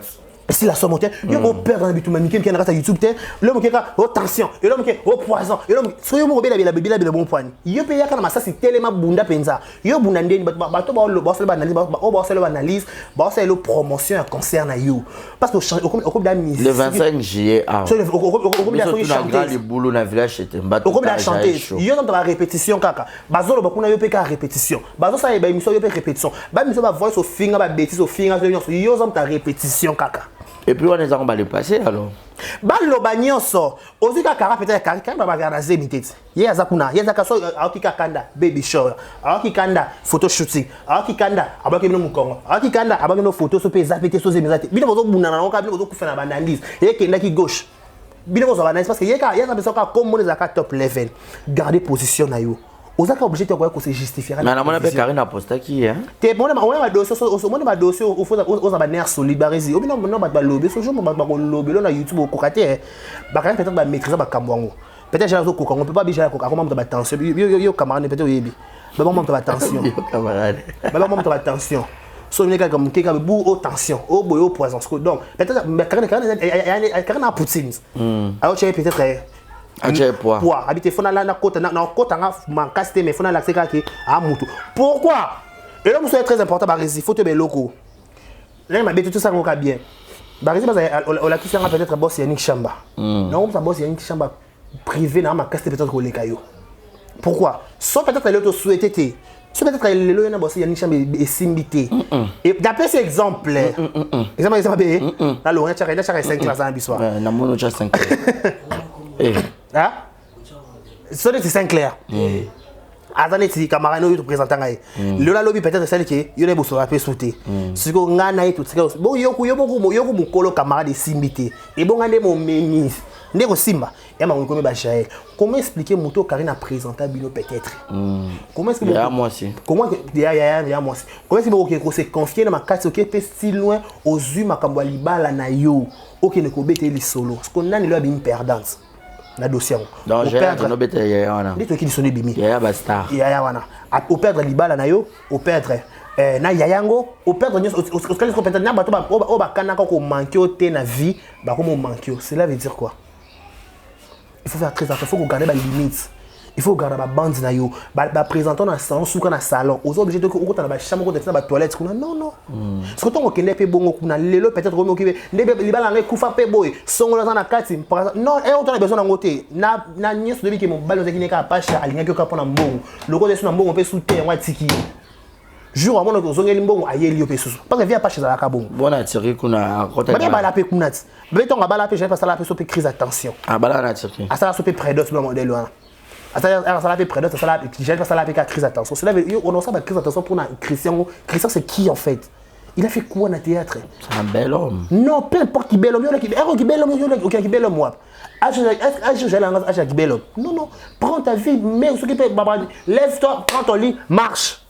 Si la somme montait, il y a un père dans le bitumani qui est sur YouTube, l'homme qui a tension, l'homme qui a poison, l'homme qui a la bébé la bon point. Il y a payé quand ça c'est tellement bunda penza. Il y a bunda ndeni bato ba le boss le analyse, boss le promotion concerne you. Parce que au comme la musique. Le 25 juillet ah. Au comme la chanteuse. Le boulot dans village c'était mbato. Au comme la chanteuse. Il y a dans la répétition kaka. Bazolo bakuna yo peka répétition. Bazo ça ba émission yo peka répétition. Ba émission ba voice au finger ba bêtise au finger yo dans ta répétition kaka. Et puis on est en bas de passer alors. Balo banyoso. Ozi ka kara peut-être kara ba bagana zemité. Ye azakuna, ye zakaso aoki kanda baby shower. Aoki kanda photo shooting. Aoki kanda abaki no mukongo. Aoki kanda abaki no photo so pe zapete so zemizate. Bino bozo bunana na oka bino bozo kufana banandise. Ye kenda ki gauche. Bino bozo banandise parce que ye ka besoin ka comme les aka top level. Garder position na yo. Ozaka obligé de quoi se justifier. Mais na mona pe Karine aposta qui hein. Te mona ma dossier ma dossier au faut aux abaner solidarité. Obi non ba lobby so jour ba lobby na YouTube au kokate. Ba quand peut-être ba maîtriser ba kambwango. Peut-être j'ai au kokon on peut pas biger la kokon comment ba tension. Yo camarade peut-être yebi. Ba bon ba tension. Yo camarade. Ba bon ba tension. So ne comme quelqu'un bu haute tension, au boy au poison. Donc peut-être Karine a Poutine. Alors tu peut-être poids. Habiter fona la côte na côte nga mancaste mais fona la seka ki a mutu. Pourquoi? Et là c'est très important Barisi, faut te be loko. Là m'a tout ça ngoka bien. Barisi on la qui sera peut-être boss Yannick Chamba. Non, ça boss Yannick Chamba privé na mancaste peut-être ko le kayo. Pourquoi? Soit peut-être elle auto souhaité. Soit peut-être elle le na boss Yannick Chamba et simbité. Et d'après cet exemple, exemple B, là Laurent Tchara 5 classes dans bissoir. Na mono cha 5. Eh. Hein? C'est Sinclair. Attendez, si camarade nous présentant ngai. Le la lobby peut-être celle qui yo ne bosso rapé sauter. Si ko ngana et tout ça. Bon yo mo kolo camarade simbité. Et bon ngane mon mémis. Ndeko simba. Et ma ngome ba Jaël. Comment expliquer Muto Karine a présenté Bino peut-être? Comment est-ce que moi aussi. Comment il y a moi aussi. Comment est-ce que c'est confié dans ma carte OK peut si loin aux yeux makambo libala na yo. OK ne ko bete li solo. Parce qu'on a ni lo bien perdante. Na dossier. Donc j'ai no bete ya wana. Dit qui sont bimi. Ya ba star. Ya wana. Au perdre libala na yo, au perdre na yayango, au perdre au peut-être na bato ba o ba kana ko manquer au te na vie, ba ko manquer. Cela veut dire quoi? Il faut faire très attention, il faut garder les limites. Il faut garder la bande na yo. Ba présentant dans salon sous dans salon. Aux obligés de ko dans la chambre dans la toilette. Non non. Ce que ton kende pe bongo kuna lelo peut-être remis okibe. Ndebe libala ngai kufa pe boy. Songo dans la carte. Non, et on a besoin d'un côté. Na nyes de bi ke mon ballon qui n'est pas pacha alinga que pour na mbongo. Le côté sur na mbongo pe sous terre wa tiki. Jour avant que zongeli mbongo ayeli pe sous. Parce que vient pas chez la kabongo. Bon atiri kuna côté. Ba ba la pe kuna. Ba ton ba la pe j'ai pas ça la pe so pe crise attention. Ah ba la atiri. Ah ça so pe prédoce le modèle là. Ça la fait prédoce, ça la j'ai pas ça la fait crise attention. Cela veut on a ça crise attention pour Christian. Christian c'est qui en fait? Il a fait quoi dans le théâtre? C'est un bel homme. Non, peu importe qui bel homme, qui bel homme, qui bel homme moi. Qui bel homme. Non non, prends ta vie, mais ce qui peut lève-toi, prends ton lit, marche.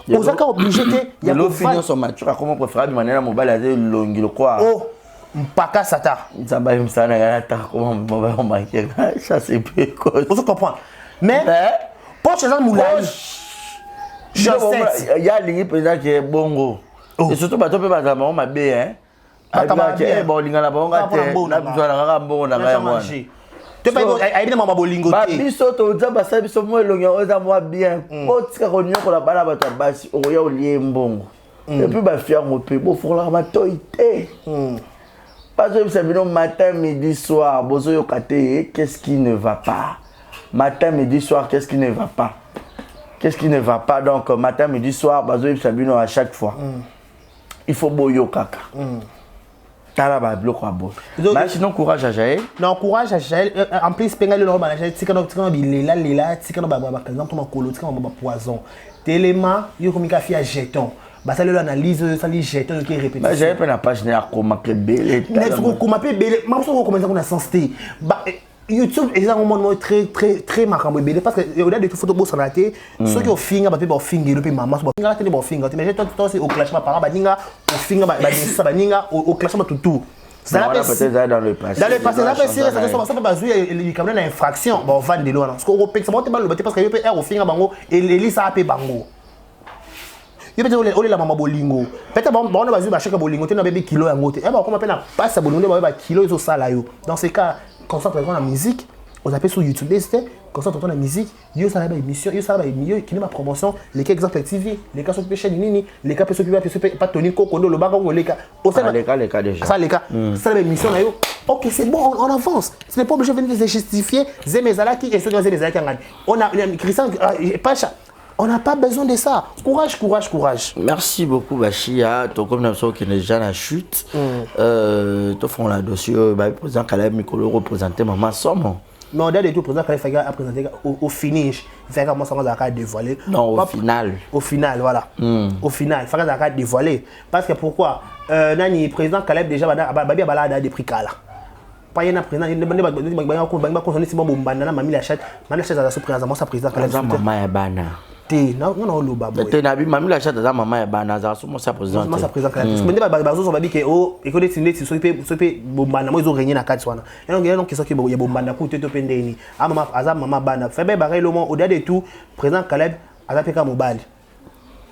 Aux accords obligés il y a l'eau finir son mature comment préférable de manière mobile à longue le quoi. Oh, mpaka sata. Ça va me ça na ta comment mobile on marquer. Ça c'est peu quoi. Vous comprenez? Mais pour ces gens moulage. Il y a les président qui est bongo. Et surtout, tu peux pas maman ma bé, hein. bon lingala bonga te na bizwa na kaka mbongo na ngai mwana te pa ayebina mama bolingo te biso toza basala biso mo elongi oza mwa bien otika konyokola bana bato ya basi okoya olie mbongo epuis bafiango mpe bofolaka matoi te bazoyebisa bino matin midi soir bozoyoka te qu'est-ce qui ne va pas matin midi soir qu'est-ce qui ne va pas qu'est-ce qui ne va pas donc matin midi soir bazoyebisa bino à chaque fois il faut boyokaka tala ba biloko abo mais sinon courage à Jaël non courage à Jaël en plus penga le normal Jaël tikano bilela tikano ba par exemple ma kolo tikano ba poison téléma yo komika fi à jeton ba ça l'analyse ça les jetons qui répète mais Jaël pe na page na koma ke belé mais comment pe belé ma so commencer qu'on a sensité ba YouTube est un moment très marquant parce que au-delà de tout photo beau sur la télé ceux qui ont finger ba pe ba finger le pe maman so ba télé ba finger mais toi c'est au clash par ba ninga au finger ba ça ba ninga au clash ba tout ça la peut-être dans le passé ça peut c'est ça peut baser il quand même une infraction ba van de loin parce que au ça monte pas le parce que yo pe au finger bango et les ça pe bango yo peut-être ole la mama bolingo peut-être bon on va ba cheka bolingo te na bébé kilo yango te e ba comment pe na passe bolingo ba kilo iso sala yo dans ces cas concentre-toi la musique, on appelle sur YouTube, concentre-toi la musique, yo ça la émission, yo ça la mieux qui n'est pas promotion, les cas exemple TV, les cas sur péché nini, les cas pas tenir kokondo le bagon les cas, les cas déjà. Ça les cas, ça la émission là yo. OK, c'est bon, on avance. Ce n'est pas obligé de venir se justifier, Zemezalaki et ceux qui ont Zemezalaki. On a Christian Pacha. On n'a pas besoin de ça. Courage, courage, courage. Merci beaucoup, Bachia. Tu comme l'impression qu'il est déjà la chute. Tu fais la dossier, le président Caleb Mikolo représentait Maman Somme. Mais au-delà de tout, le président Caleb a présenté au finish. Il fait comment ça va dévoiler. Non, au final. Au final, voilà. Au final, il va dévoiler. Parce que pourquoi le président Caleb déjà a des prix là. Pas y a un président, il y a un président, non le babo te na bi mami la chata za mama ya bana za so mo sa président mo sa président parce que ndeba bazo so babi ke o e ko destiner so pe bombana mo zo régner na kati wana et donc il y a donc qui so ki ya bombana ku te to pendeni a mama aza mama bana fait be bare le mo au-delà de tout président Caleb aza peka mobali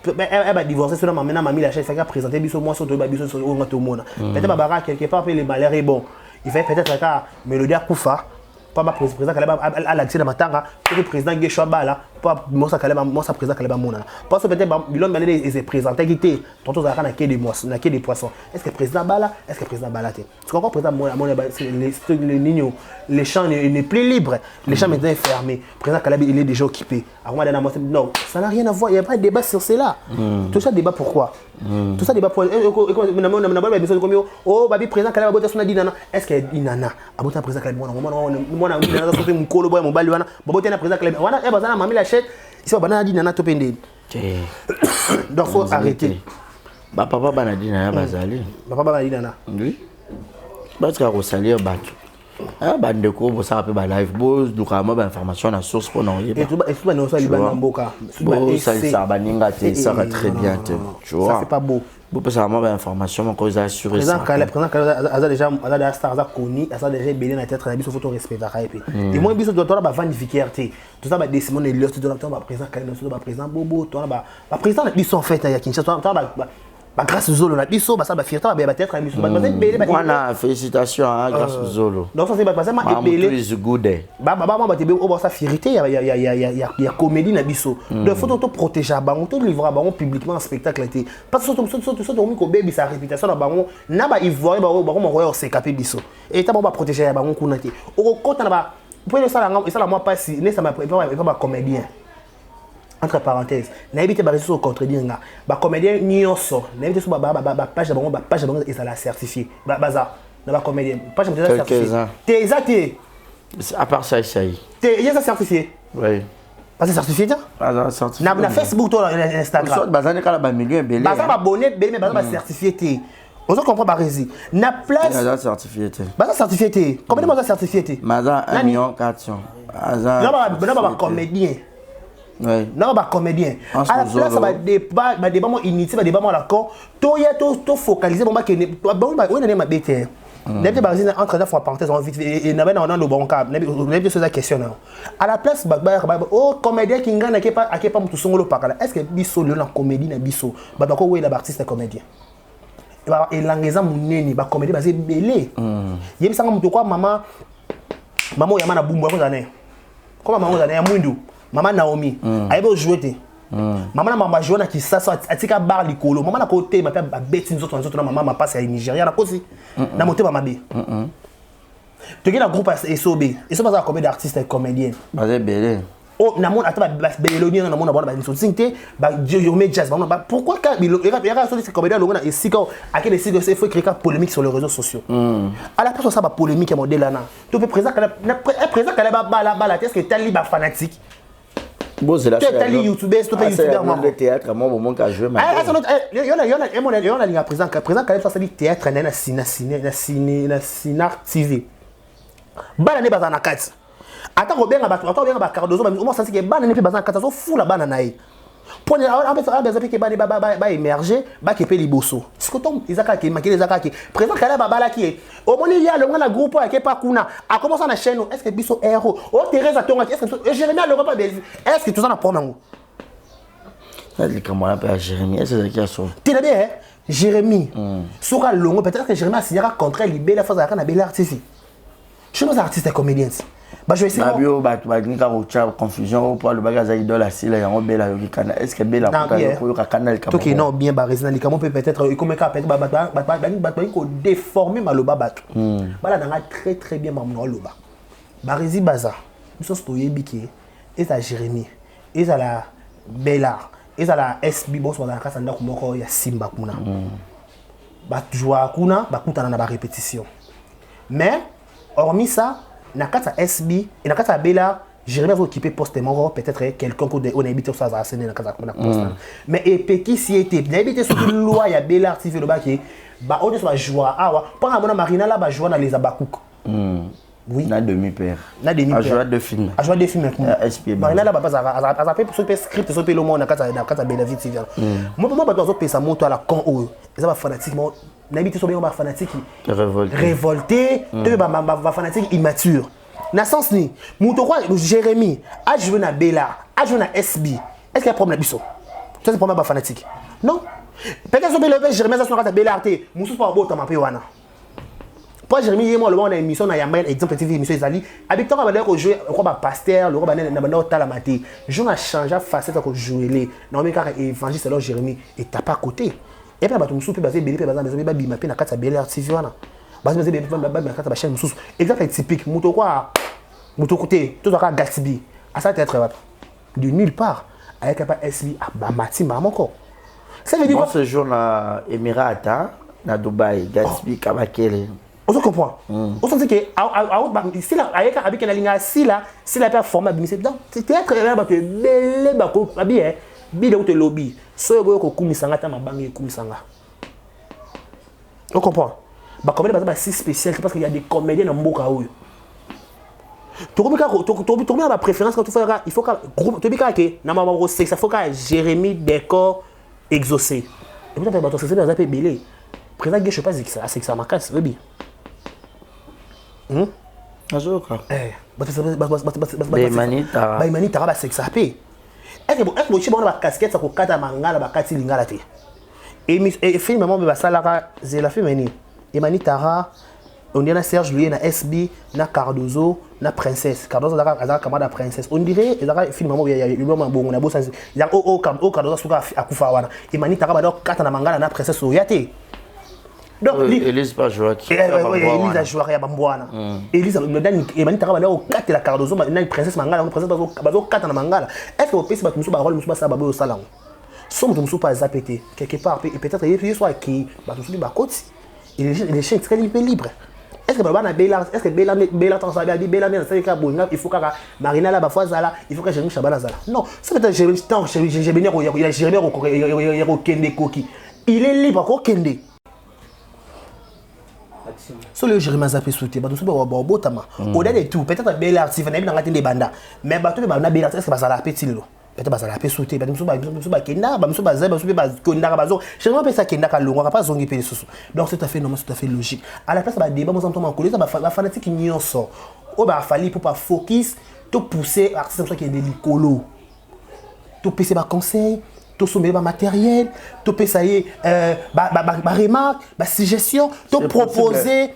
elle va divorcer sur maman na mami la chef fait présenter biso moi so to ba biso so o ngato mona peut-être babara quelque part les malheurs est bon il fait peut-être ka Mélodie Kufa pas ma président Caleb à l'accès de matanga que le président Geshwa Bala pas moi ça président Caleb mona parce que peut-être Bilon Balé est présenté qui était tantôt ça na quai des moissons na quai des poissons est-ce que président Bala tu comprends président mona les lignes les champs n'est plus libre les champs maintenant fermés président Caleb il est déjà occupé avant non ça n'a rien à voir il y a pas de débat sur cela tout ça débat pourquoi tout ça débat pour oh babi président Caleb abota sona dinana est-ce que dinana abota président Caleb mona dinana ça fait mon colo boy mon bali wana babota na président Caleb wana e bazana mami la chèque ici banana dinana to pende donc faut arrêter ba papa bana dinana bazali papa bana dinana oui parce que salir bato ah bande ko bo ça pe ba live bo dukama ba information na source pour non et tout ba non ça libana mboka ça baninga te ça va très bien tu vois ça c'est pas beau bo pe ça ma information mon cause assuré ça président a déjà star za koni a déjà belé na tête na biso photo respect va et puis et moi biso doit ba vendre fierté tout ça ba Simon Elios tout ça ba président Caleb ba président Bobo toi ba président biso en fait ya Kinshasa toi ba grâce Zolo na biso ba ça ba fierté ba tête na biso ba belé ba voilà félicitations à grâce Zolo donc ça c'est pas ça ma belé is good ba te be o ça fierté ya comédie na biso de photo to protéger bango to livrer bango publiquement en spectacle été parce que surtout on mi ko baby sa réputation na bango na ba ivoire ba mo royo se capé biso et ta ba protéger bango kuna te o ko ta na ba pour ça la moi pas si ne ça pas comédien entre parenthèses na éviter ba réseaux contredire nga ba comédien nyonso na éviter so ba page bango et ça la certifié baza na ba comédien page déjà certifié t'es exact à part ça t'es y a ça certifié oui pas certifié ça certifié na Facebook to Instagram so bazane kala ba million belé baza ba abonné belé mais baza ba certifié té on comprend pas rési na place baza certifié té baza certifié té combien baza certifié té baza 1 million 400 baza na ba comédien oui non ba comédien à la place ba débat mo inutile ba débat mo l'accord to ya to focaliser bon ba que ba on est ma bête n'avez pas besoin entre deux fois parenthèse on vite et n'avait on le bon câble n'avez sur la question à la place ba oh comédien qui ngana qui pas mutu songolo pakala est-ce que biso le na comédie na biso ba ko we la artiste comédien et l'angeza muneni ba comédie basé belé yemi sanga muto kwa mama yamana bumbu ko zané comme maman zané ya mwindu mama Naomi ayebo jouer te maman na mama jouer na kisasa atika bar likolo maman na côté ma pa beti nzoto na maman ma passe à Nigeria na kosi na moté mama be tu qui la groupe SOB ça combien d'artistes et comédiens basé belé. Oh, na mon attends Beloni na mon abona ba so singte ba Jérôme Jazz ba pourquoi quand il y a ce comédien longona et si quand à quel décide c'est faut créer polémique sur les réseaux sociaux à la place ça ba polémique à modèle là tu peux présent qu'elle ba la est-ce que tu ba fanatique bon c'est là tu es youtubeur tu es youtubeur le théâtre moi moment qu'a joué il y a présent quand ça dit théâtre na Cinar TV ba na ba na kati ata ko benga ba Cardozo au moins ça c'est que bana ne peut bazan kata so fou la bana naï pour les abezo que bana ba émerger ba ke pe liboso ce que tom izaka ke makile izaka ke présent kala ba bala ki au moins il y a le na groupe ke pa kuna a commencer na chaîne est-ce que biso héros o Thérèse Atonga est-ce que Jérémie à l'Europe est-ce que tout ça na prendre ça dit comment appelle Jérémie est-ce que ça sont tu bien Jérémie sera longo peut-être que Jérémie a signé un contrat libéré la fois à na bel artiste chez nos artistes et comédiens. Bah je vais essayer. Babio nika rocha confusion pour le bagage idole assis là yango bela yoki kana est-ce que bela pour ka canal ka OK non bien ba résident likamo peut-être comme ka peut-être ba ko déformer maloba bato bala nanga très très bien mamuno loba ba rési baza nous sommes toyebiki et ça Jérémie et ça la Bella et ça la SB boss dans la casa ndako moko ya Simba kuna ba joie kuna ba kutana na ba répétition mais hormis ça na kata SB et na kata Bella Jérémie va occuper poste moko peut-être quelqu'un pour on habite ça za scène na kata poste mais et peki si était bien habité sur une loi ya Bella artificiel le baki ba on soit joie awa pour na Marina là ba joie na les abakouk oui na demi-père a joué de film Marina là ba a fait sur script sur le monde na kata Bella vite vient moi ba dozo pesa moto à la con o ça va fanatiquement n'habite sur bien ba fanatique révolté de ba fanatique immature na sens ni muto kwa Jérémie a joué na Bella a joué na SB est-ce qu'il y a problème biso ça c'est problème ba fanatique non peut-être sur Bella Jérémie ça sur na Bella arte musu pas bota ma pe wana pour Jérémie et moi le bon émission na yamba exemple TV émission ezali habitant ba ko jouer quoi ba pasteur le ba na ba tala maté je na changer facette ko jouer les na mais car évangile alors Jérémie et t'as pas côté et puis ba tout soupe basé belé ba bima pe na kata Bella TV wana basé ba kata ba chaîne mususu exemple typique muto côté tout ça Gatsby à ça être de nulle part avec pas SB ba mati maman encore ça veut dire quoi ce jour na Émirats na Dubaï Gatsby kabakele on se comprend on sent que si la avec la ligne si la performance mais c'est dans théâtre là ba te belé ba ko bien bile ou te lobby so go ko kumisanga ta mabangi kumisanga on comprend ba comédie ba si spécial parce qu'il y a des comédiens dans mboka oyo to ma préférence quand tu fais il faut que groupe to bika ke na mama ro sexe faut que Jérémie décor exaucé et puis tu vas c'est dans un peu belé présent je sais pas si ça ma casse oui azoka manita ba sexe apé est-ce que tu ba casquette ça ko kata mangala ba kati lingala te et film maman ba salaka zela féminin et manita on dirait Serge Louis na SB na Cardozo na Princesse Cardozo za camarade Princesse on dirait il film maman il y a le bon na bossa il y a o Cardozo suka akufa wana et manita ba do kata na mangala na Princesse oyate. Donc Elise pas jouer qui Elise a joué à Bambouana Elise le dernier et mani taraba au 4 la Cardozo na princesse mangala princesse bazo 4 na mangala est-ce que au pays musu ba rôle musu ba sa babo salon somme musu pas zapété quelque part et peut-être il soit qui ba musu ba côté et les chiens très libre est-ce que baba Bella est-ce que Bella tant ça dit Bella dans ça bonga il faut que Marina là ba fois là il faut que Jérémie Chabala là non ça peut être Jérémie tant Jérémie il a Jérémie au Kende Koki il est libre au Kende. So le Jérémie Zappé sauté ba tout ba botama au-delà de tout peut-être Bella artiste na ngati les banda mais ba tout ba na Bella est-ce que ba ça la petit lo peut-être ba ça la sauté ba musu ba kenda ba musu ba za ba musu ba konda ba zo Jérémie pe ça kenda ka longo pas zongi pe susu donc c'est tout à fait normal c'est tout à fait logique à la place ba débat moi entend coller ça ba fanatique nyonso o ba fali pour pas focus tout pousser artiste ça qui est de l'icolo tout pousser ba conseil to sommer ba matériel, to payer ba remarque, ba suggestion, to proposer,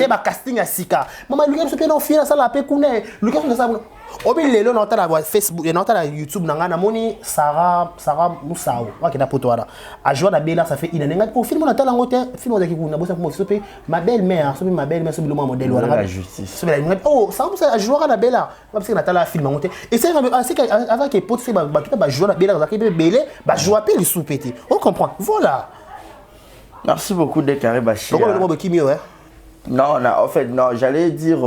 ba casting à sika. Maman Lucas so pe non fier ça la pe kune. Lucas so ça. Obi lelo na ta na Facebook, na ta na YouTube na ngana moni Sarah Moussao. Wa ke na poto wala. A joie na bela ça fait inenga pour film na ta la ngote, film de ki kuna bosa pour so pe ma belle-mère, so ma belle-mère so bi le modèle wala. La justice. So la oh, ça a joué na bela. Parce que na ta la film ngote. Et c'est avant que poto fait ba tout ba jouer na bela za ke belé, ba jouer pe les sous-pété. On comprend. Voilà. Merci beaucoup de Carré Bachir. Pourquoi le mot qui mieux hein? Non, en fait non, j'allais dire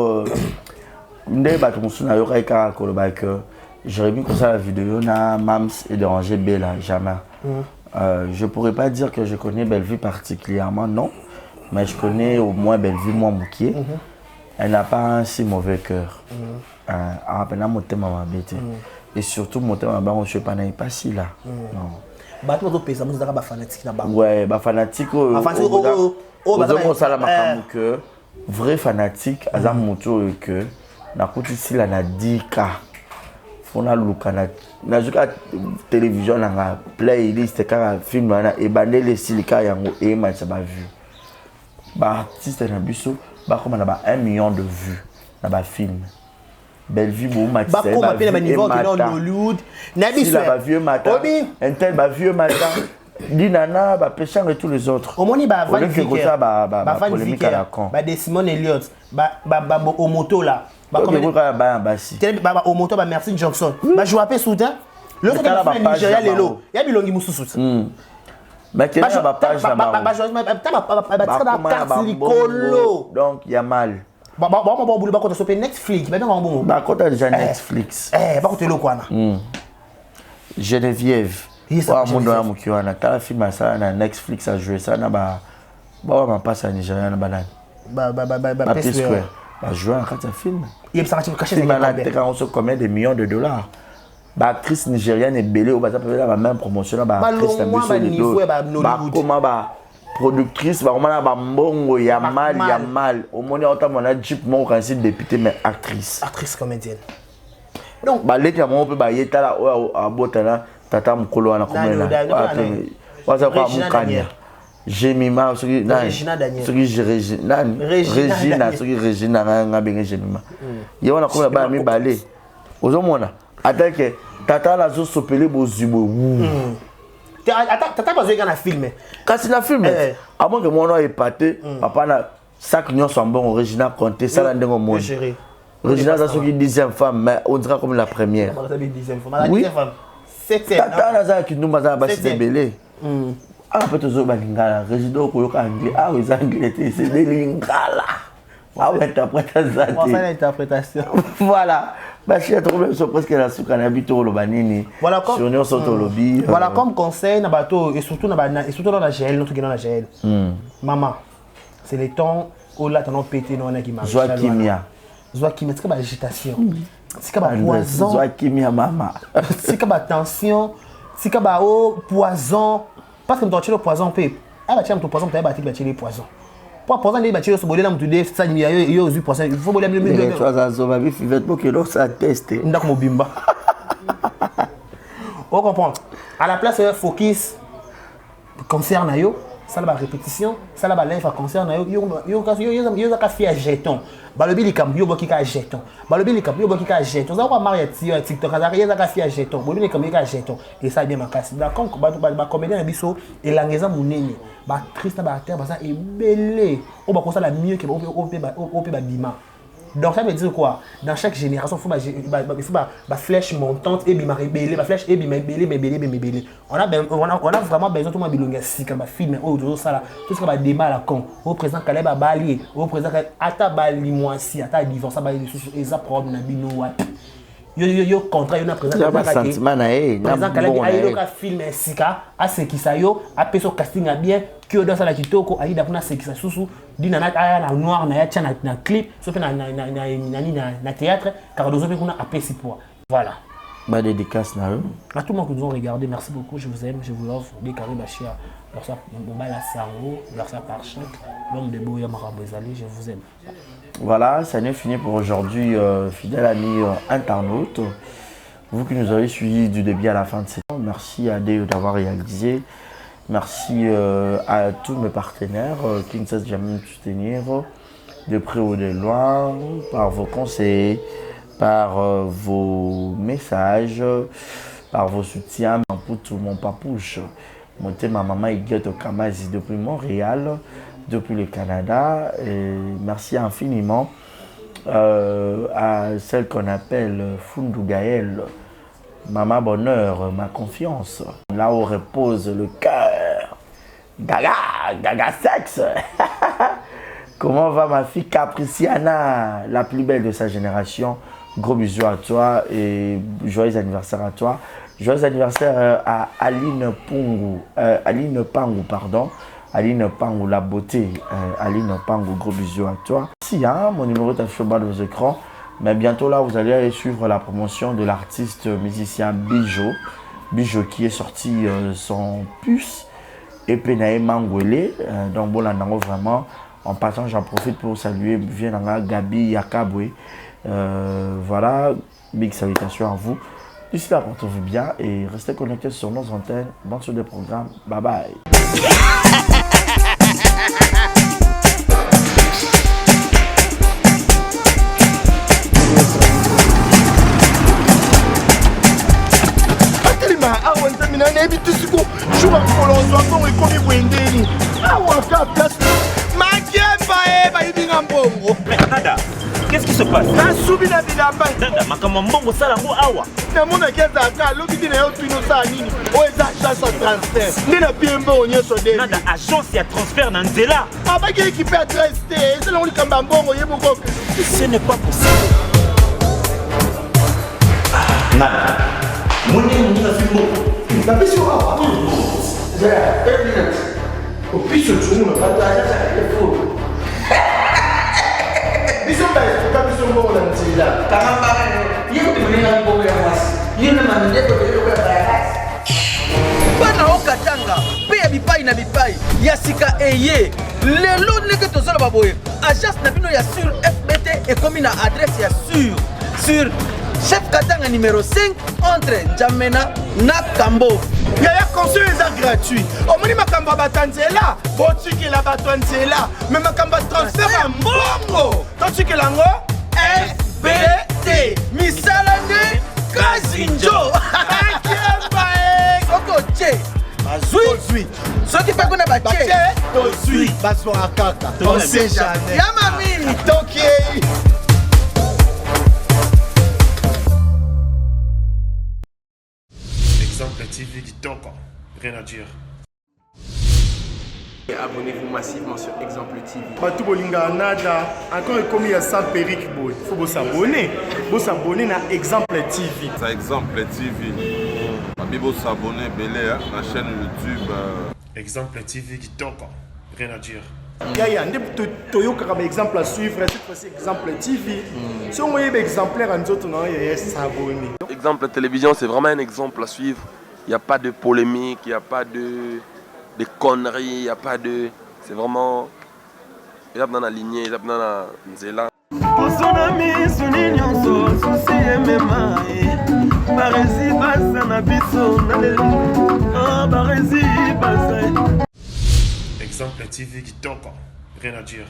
j'aurais mis comme ça la vidéo na Mams et déranger Bella, jamais. Je pourrais pas dire que je connais Bellevue particulièrement, non. Mais je connais au moins Bellevue, moi Moukier. Elle n'a pas un si mauvais cœur. Et surtout, mon thème, je ne suis pas si là. Ouais, fanatique. Vrai fanatique, Azam Moto que na kuti sila na dika fona luka na zuka télévision na playlist ka film na ebandele silika yango e match ba vu ba artiste na biso ba comme na ba 1 million de vues na ba film Bellevue bo match ba ko mapena ba niveau que dans Hollywood na biso ba vieux matin un tel ba vieux matin Dinana, Péchang et tous les autres. Au moins, il y a Van Vicker, ba Simon Elliott, au moto là. Au moto, Merci Johnson. Je rappelle soudain. Le Nigeria, Lelo. Il y a Bilongi Moussous. Donc, il y a mal. Netflix. Netflix. Geneviève. Quand film na Netflix a joué ça na ba passe à Nigeria na banane Square ba jouer un film il on se combien de millions de dollars ba actrice nigérienne est belée au bazar la même promotion ba actrice ba comment ba productrice ba comment ba mbongo ya mal au moins autant mon Jeep mon principe député mais actrice comédienne donc ba les on peut ba yeta la à botana tata mukolo wana komena waza kwa mukanya Jemima Regina nga benga Jemima ye wana komena ba mi balé ozomona atake tata la zo sopele bozibo tata bazo na filmer kasi na filmer avant que mon nom épaté papa na sac nyon son bon Regina Conté ça la ndengo mo Regina ça qui 10e femme mais on dirait comme la première oui tata naza kindu maza basi de belé peut zo balingala résident ko yoka anglais les anglais c'est des lingala interprétation voilà basi ya trouvé so presque la suka na bito lo banini voilà comme sur nyonso to lobi voilà comme conseil na bato et surtout dans la GL notre qui dans la GL maman c'est les temps où là t'en pété non qui marche Joachim c'est comme agitation c'est comme poison Joachim mama c'est comme tension c'est comme poison parce que tu le poison peut ah bah tiens ton poison tu as battu le poison pour poison les battu sur bolela mutude ça yo eu poison il faut bolela le tu as zo ba bifi vêtement que l'autre ça teste ndako mobimba on comprend à la place focus concert na yo ça la répétition ça la live concert na yo ka fi jeton balobi likam yo boki ka jeton balobi likam yo boki ka jeton ça quoi marier TikTok ça yo ka fi jeton balobi likam yo ka jeton et ça bien makasi donc comme ba comédien na biso elangeza munene ba triste ba terre ba ça est belé on va ça la mieux que on peut ba bima. Donc ça veut dire quoi? Dans chaque génération, il faut ma flèche montante et bima rebelle, ma flèche et bima belé. On a vraiment besoin de bilonga si comme film ou tout ça là, tout ce qui va démarrer la con. Au présent Kaleba Bali, au présent ata bali moi si ata divorce ça bali sous eza problème na bino wa. Yo contrat yo na présent ba sentiment na présent Kaleba ayo ka film sika a ce qui ça yo a peso casting a bien que dans ça la kitoko aida kuna ce qui ça sous dina na aya na noir na ya tia na clip sauf na théâtre car nous avons a pesi poids voilà ba dédicace na eux à tout le monde que nous ont regardé merci beaucoup je vous aime je vous love des Carré Bachir leur ça Bombala Sango leur ça par chaque l'homme de Boya Marabozali je vous aime. Voilà, ça n'est fini pour aujourd'hui, fidèles amis internautes. Vous qui nous avez suivis du début à la fin de cette Merci à Déo d'avoir réalisé. Merci à tous mes partenaires qui ne cessent jamais de me soutenir de près ou de loin, par vos conseils, par vos messages, par vos soutiens. Pour tout mon papouche, ma maman Iguette Kamazi depuis Montréal, depuis le Canada. Et merci infiniment à celle qu'on appelle Fundou Gaël, Maman Bonheur, ma confiance, là où repose le cœur. Gaga sexe. Comment va ma fille Capriciana, la plus belle de sa génération? Gros bisous à toi et joyeux anniversaire à toi. Joyeux anniversaire à Aline Pangu, Aline Pangu, la beauté. Aline Pangu, gros bisous à toi. Si, hein, mon numéro est affiché au bas de vos écrans. Mais bientôt là, vous allez aller suivre la promotion de l'artiste musicien Bijo. Bijo qui est sorti son puce. Et Penae Mangwele. Donc, bon, là, vraiment, en passant, j'en profite pour saluer Vienanga Gabi Yakabwe. Voilà, big salutations à vous. D'ici là, portez-vous bien et restez connectés sur nos antennes. Bonne suite des programmes. Bye bye. awa nzambe na nayebi te siko jour akolozwa mbongo ekomi bwendeni awa ka place makemba e bayibinga mbongo. Nada, qu'est-ce qui se passe? nasubi na bilamba Nada, makambo mbongo salango awa. namonaki ezalaka alobi ti na yo twino osala nini oyo eza agence ya transfert nde na pie mbongo nyonso de Nada, agence ya transfert na nzela. abaki ekipe adresse te ezalango likambo ya mbongo ye mokoke. Ce n'est pas possible. Nada. Mwenye mwenye fimbo. Napesi awa. Zera, 10 minutes. Opiso tumu na pata sasa telefoni. Biso ba biso mbongo na nzela. Kama mbana hiyo tumelenga mbongo ya mwasi. Hiyo na mandeto ndio kwa barabara. Bana okatanga pe ya bipai na bipai ya sika eye lelo ndenge tozala baboye agence na bino ya sur FBT ekomi na adresse ya sur chef Katanga numéro 5 entre Njamena na Kambo. Yaya conseil eza gratuit. Omoni makambo ya batanzela botikela bato nzela me makambo ya transfert ya mbongo totikela yango FBT misala nde kazinjo akemba e Soko che bazui soki pe kuna bache tozwi bazwaka kaka on sait jamais ya mami toki. Exemple TV Kitoko, rien à dire. Abonnez-vous massivement sur Exemple TV. Bato bolinga nada encore ekomi ya sans périque boy. Faut vous s'abonner. Vous s'abonner na Exemple TV. Ça Exemple TV. Bibo s'abonner belé à la chaîne YouTube. Exemple TV Kitoko, rien à dire. Yaya nde toyokaka ba exemple à suivre cette fois-ci Exemple TV. Si on voyait exemplaire en autres non yaya s'abonner. Exemple télévision, c'est vraiment un exemple à suivre. Il n'y a pas de polémique, il n'y a pas de conneries, il n'y a pas de... C'est vraiment... Il y a dans la lignée, il y a dans la nzela. Exemple TV Kitoko, rien à dire.